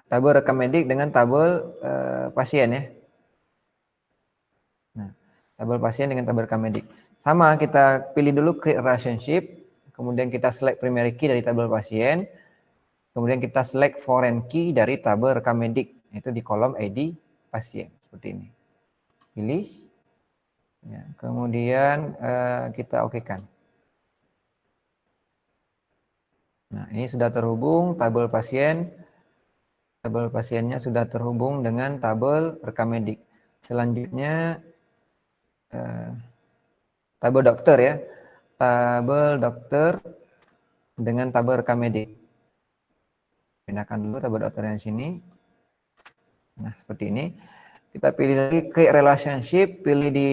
Tabel rekam medik dengan tabel pasien ya. Nah, tabel pasien dengan tabel rekam medik. Sama, kita pilih dulu create relationship, kemudian kita select primary key dari tabel pasien, kemudian kita select foreign key dari tabel rekam medik, itu di kolom ID pasien, seperti ini. Pilih, ya, kemudian kita okekan. Nah, ini sudah terhubung tabel pasien. Tabel pasiennya sudah terhubung dengan tabel rekam medik. Selanjutnya tabel dokter ya. Tabel dokter dengan tabel rekam medik. Pindahkan dulu tabel dokter yang sini. Nah, seperti ini. Kita pilih lagi create relationship, pilih di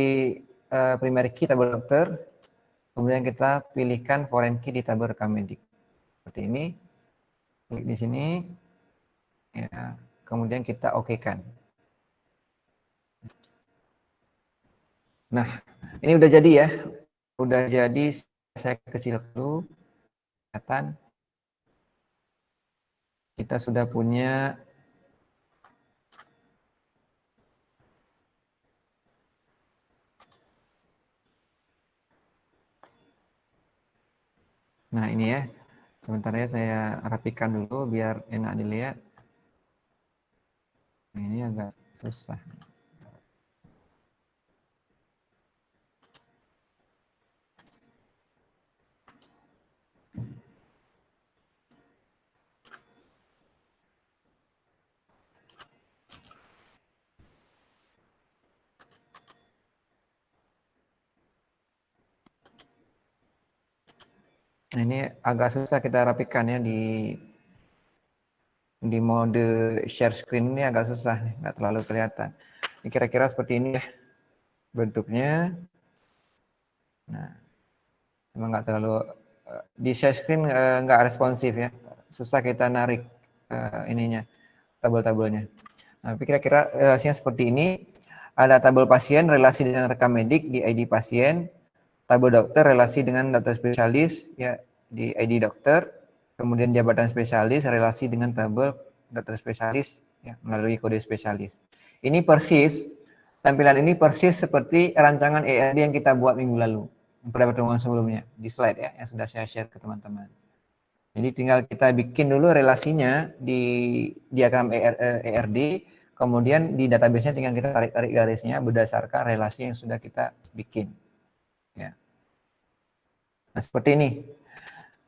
primary key tabel dokter. Kemudian kita pilihkan foreign key di tabel rekam medik. Seperti ini. Klik di sini. Ya, kemudian kita okekan. Nah, ini udah jadi ya. Udah jadi, saya kecil dulu. Kelihatan. Kita sudah punya nah ini ya. Sebentar ya, saya rapikan dulu biar enak dilihat. Nah, ini agak susah. Nah, ini agak susah kita rapikan ya di mode share screen ini agak susah nih, nggak terlalu kelihatan. Ini kira-kira seperti ini ya bentuknya. Nah, memang nggak terlalu di share screen nggak responsif ya, susah kita narik ininya tabel-tabelnya. Nah, tapi kira-kira relasinya seperti ini. Ada tabel pasien relasi dengan rekam medik di ID pasien, tabel dokter relasi dengan dokter spesialis ya di ID dokter, kemudian jabatan spesialis relasi dengan tabel dokter spesialis ya melalui kode spesialis. Ini persis, tampilan ini persis seperti rancangan ERD yang kita buat minggu lalu pada pertemuan sebelumnya di slide ya yang sudah saya share ke teman-teman. Jadi tinggal kita bikin dulu relasinya di diagram ERD, kemudian di database-nya tinggal kita tarik-tarik garisnya berdasarkan relasi yang sudah kita bikin. Ya. Nah, seperti ini.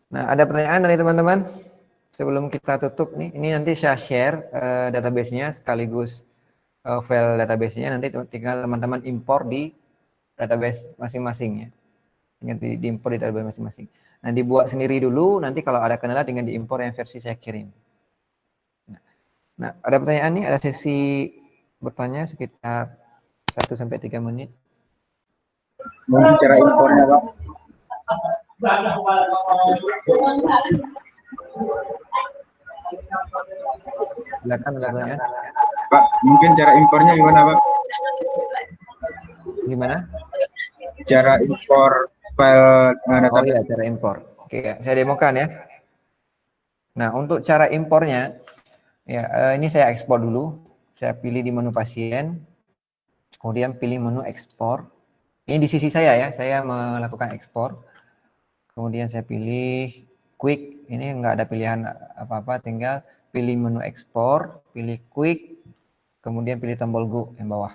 Nah, ada pertanyaan dari teman-teman? Sebelum kita tutup nih, ini nanti saya share database-nya sekaligus file database-nya, nanti tinggal teman-teman impor di database masing-masing ya. Tinggal diimpor di database masing-masing. Nah, dibuat sendiri dulu, nanti kalau ada kendala tinggal diimpor yang versi saya kirim. Nah, ada pertanyaan nih, ada sesi bertanya sekitar 1-3 menit. Mungkin cara impornya, Pak. Silakan ada pertanyaan. Pak, mungkin cara impornya gimana, Pak? Gimana? Cara impor file database. Oh iya, cara impor. Oke, saya demokan ya. Nah, untuk cara impornya, ya ini saya ekspor dulu. Saya pilih di menu pasien, kemudian pilih menu ekspor. Ini di sisi saya ya, saya melakukan ekspor. Kemudian saya pilih quick, ini nggak ada pilihan apa-apa, tinggal pilih menu ekspor, pilih quick, kemudian pilih tombol go yang bawah.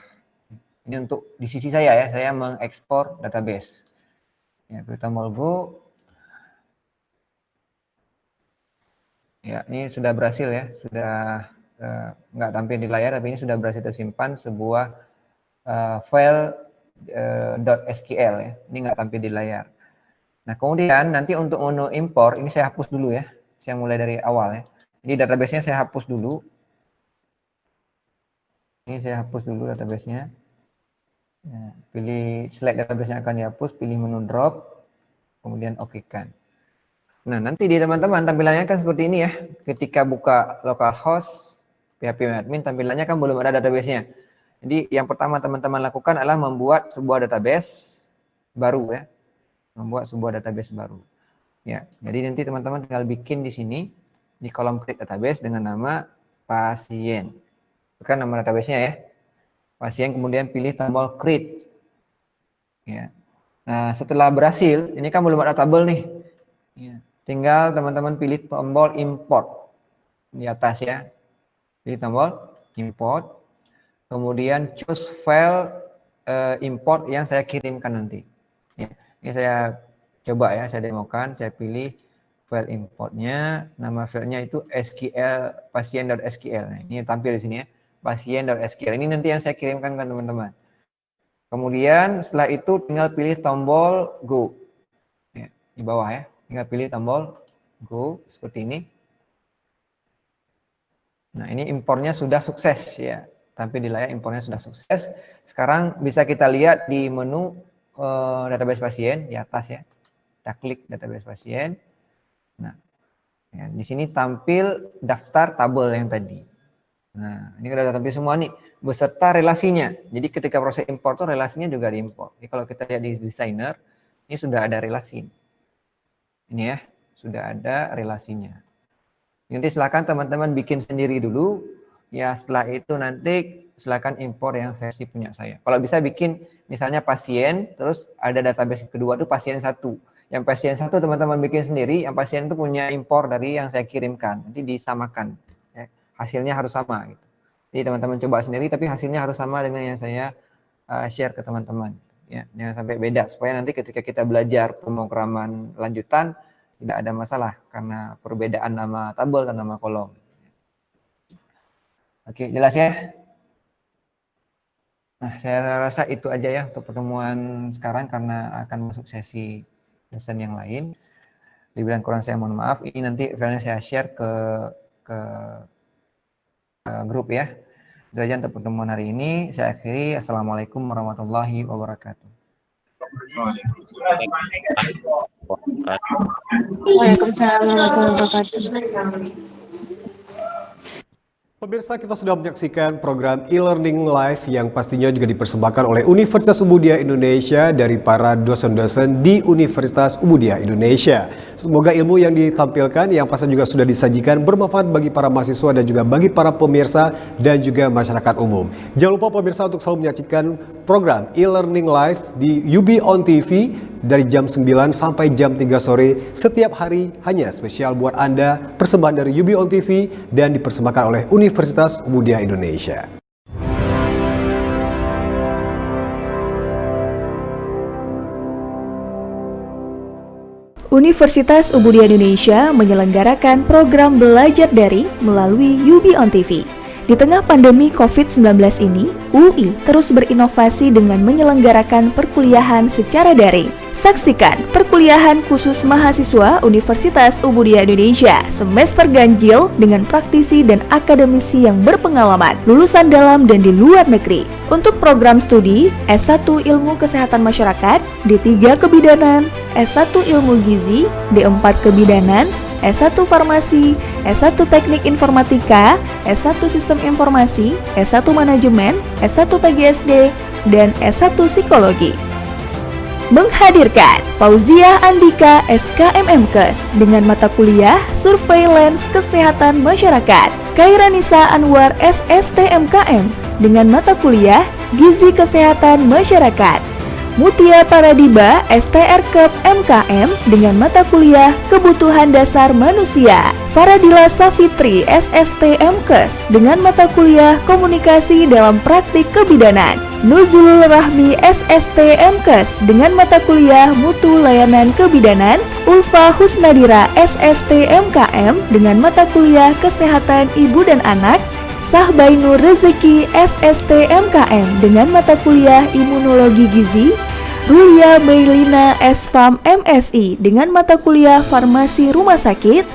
Ini untuk di sisi saya ya, saya mengekspor database. Ya, pilih tombol go. Ya, ini sudah berhasil ya, sudah nggak tampil di layar, tapi ini sudah berhasil tersimpan sebuah file .sql ya. Ini nggak tampil di layar. Nah, kemudian nanti untuk menu impor, ini saya hapus dulu ya. Saya mulai dari awal ya. Jadi database-nya saya hapus dulu. Ini saya hapus dulu database-nya. Ya, pilih select database yang akan dihapus, pilih menu drop, kemudian oke-kan. Nah, nanti di teman-teman tampilannya kan seperti ini ya. Ketika buka localhost, PHP admin tampilannya kan belum ada database-nya. Jadi yang pertama teman-teman lakukan adalah membuat sebuah database baru ya. Membuat sebuah database baru. Ya, jadi nanti teman-teman tinggal bikin di sini di kolom create database dengan nama pasien. Itu kan nama database-nya ya. Pasien, kemudian pilih tombol create. Ya. Nah, setelah berhasil, ini kan belum ada tabel nih. Ya. Tinggal teman-teman pilih tombol import di atas ya. Pilih tombol import. Kemudian choose file import yang saya kirimkan nanti. Ya. Ini saya coba ya, saya demokan. Saya pilih file importnya. Nama filenya itu SQL pasien.sql. Nah, ini tampil di sini ya. Pasien.sql. Ini nanti yang saya kirimkan ke teman-teman. Kemudian setelah itu tinggal pilih tombol go. Ya, di bawah ya. Tinggal pilih tombol go seperti ini. Nah, ini impornya sudah sukses ya. Tampil di layar impornya sudah sukses. Sekarang bisa kita lihat di menu database pasien di atas ya. Kita klik database pasien. Nah, ya, di sini tampil daftar tabel yang tadi. Nah, ini sudah tampil semua nih beserta relasinya. Jadi ketika proses import tuh relasinya juga diimport. Jadi kalau kita lihat di designer, ini sudah ada relasi. Ini ya, sudah ada relasinya. Nanti silakan teman-teman bikin sendiri dulu. Ya, setelah itu nanti silakan impor yang versi punya saya. Kalau bisa bikin misalnya pasien, terus ada database kedua tuh pasien 1. Yang pasien 1 teman-teman bikin sendiri, yang pasien itu punya impor dari yang saya kirimkan. Nanti disamakan. Ya. Hasilnya harus sama gitu. Jadi teman-teman coba sendiri tapi hasilnya harus sama dengan yang saya share ke teman-teman. Ya, jangan sampai beda supaya nanti ketika kita belajar pemrograman lanjutan tidak ada masalah karena perbedaan nama tabel dan nama kolom. Oke, jelas ya? Nah, saya rasa itu aja ya untuk pertemuan sekarang karena akan masuk sesi lesson yang lain. Dibilang kurang saya mohon maaf. Ini nanti filenya saya share ke grup ya. Itu aja untuk pertemuan hari ini. Saya akhiri. Assalamualaikum warahmatullahi wabarakatuh. Waalaikumsalam warahmatullahi wabarakatuh. Pemirsa, kita sudah menyaksikan program e-learning live yang pastinya juga dipersembahkan oleh Universitas Ubudiah Indonesia dari para dosen-dosen di Universitas Ubudiah Indonesia. Semoga ilmu yang ditampilkan yang pasti juga sudah disajikan bermanfaat bagi para mahasiswa dan juga bagi para pemirsa dan juga masyarakat umum. Jangan lupa pemirsa untuk selalu menyaksikan program e-learning live di UB On TV dari jam 9 sampai jam 3 sore setiap hari, hanya spesial buat Anda, persembahan dari UB On TV dan dipersembahkan oleh Universitas Ubudiah Indonesia. Universitas Ubudiah Indonesia menyelenggarakan program belajar daring melalui UB On TV. Di tengah pandemi COVID-19 ini, UI terus berinovasi dengan menyelenggarakan perkuliahan secara daring. Saksikan perkuliahan khusus mahasiswa Universitas Ubudiah Indonesia semester ganjil dengan praktisi dan akademisi yang berpengalaman, lulusan dalam dan di luar negeri. Untuk program studi S1 Ilmu Kesehatan Masyarakat, D3 Kebidanan, S1 Ilmu Gizi, D4 Kebidanan, S1 Farmasi, S1 Teknik Informatika, S1 Sistem Informasi, S1 Manajemen, S1 PGSD, dan S1 Psikologi. Menghadirkan Fauzia Andika SKMMKes dengan mata kuliah Surveillance Kesehatan Masyarakat, Kairanisa Anwar SSTMKM dengan mata kuliah Gizi Kesehatan Masyarakat, Mutia Paradiba STRKEP MKM dengan mata kuliah Kebutuhan Dasar Manusia, Faradila Safitri SSTMKes dengan mata kuliah Komunikasi dalam Praktik Kebidanan, Nuzulul Rahmi SSTMKes dengan mata kuliah Mutu Layanan Kebidanan, Ulfa Husnadira SSTMKM dengan mata kuliah Kesehatan Ibu dan Anak, Sahbainur Rezeki SSTMKM dengan mata kuliah Imunologi Gizi, Rulia Meilina SFAM MSI dengan mata kuliah Farmasi Rumah Sakit,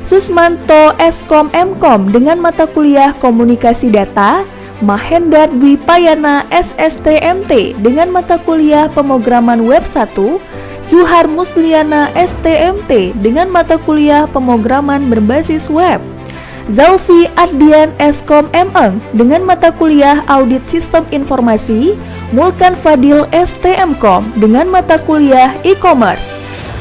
Susmanto Eskom Mkom dengan mata kuliah Komunikasi Data, Mahendar Dwi Payana SSTMT dengan mata kuliah Pemrograman Web 1, Zuhar Musliana STMT dengan mata kuliah Pemrograman Berbasis Web, Zaufi Ardian Eskom Meng dengan mata kuliah Audit Sistem Informasi, Mulkan Fadil STMkom dengan mata kuliah E-commerce,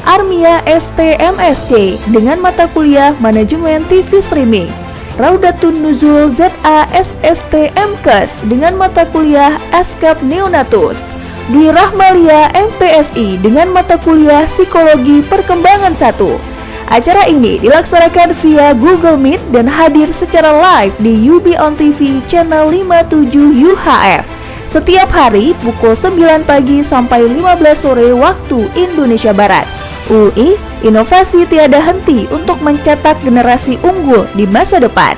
Armia STMSC dengan mata kuliah Manajemen TV Streaming, Raudatun Nuzul ZA SSTMKes dengan mata kuliah Askap Neonatus, Dwi Rahmalia MPSI dengan mata kuliah Psikologi Perkembangan 1. Acara ini dilaksanakan via Google Meet dan hadir secara live di UB On TV channel 57 UHF setiap hari pukul 9 pagi sampai 15 sore waktu Indonesia Barat. UI, inovasi tiada henti untuk mencetak generasi unggul di masa depan.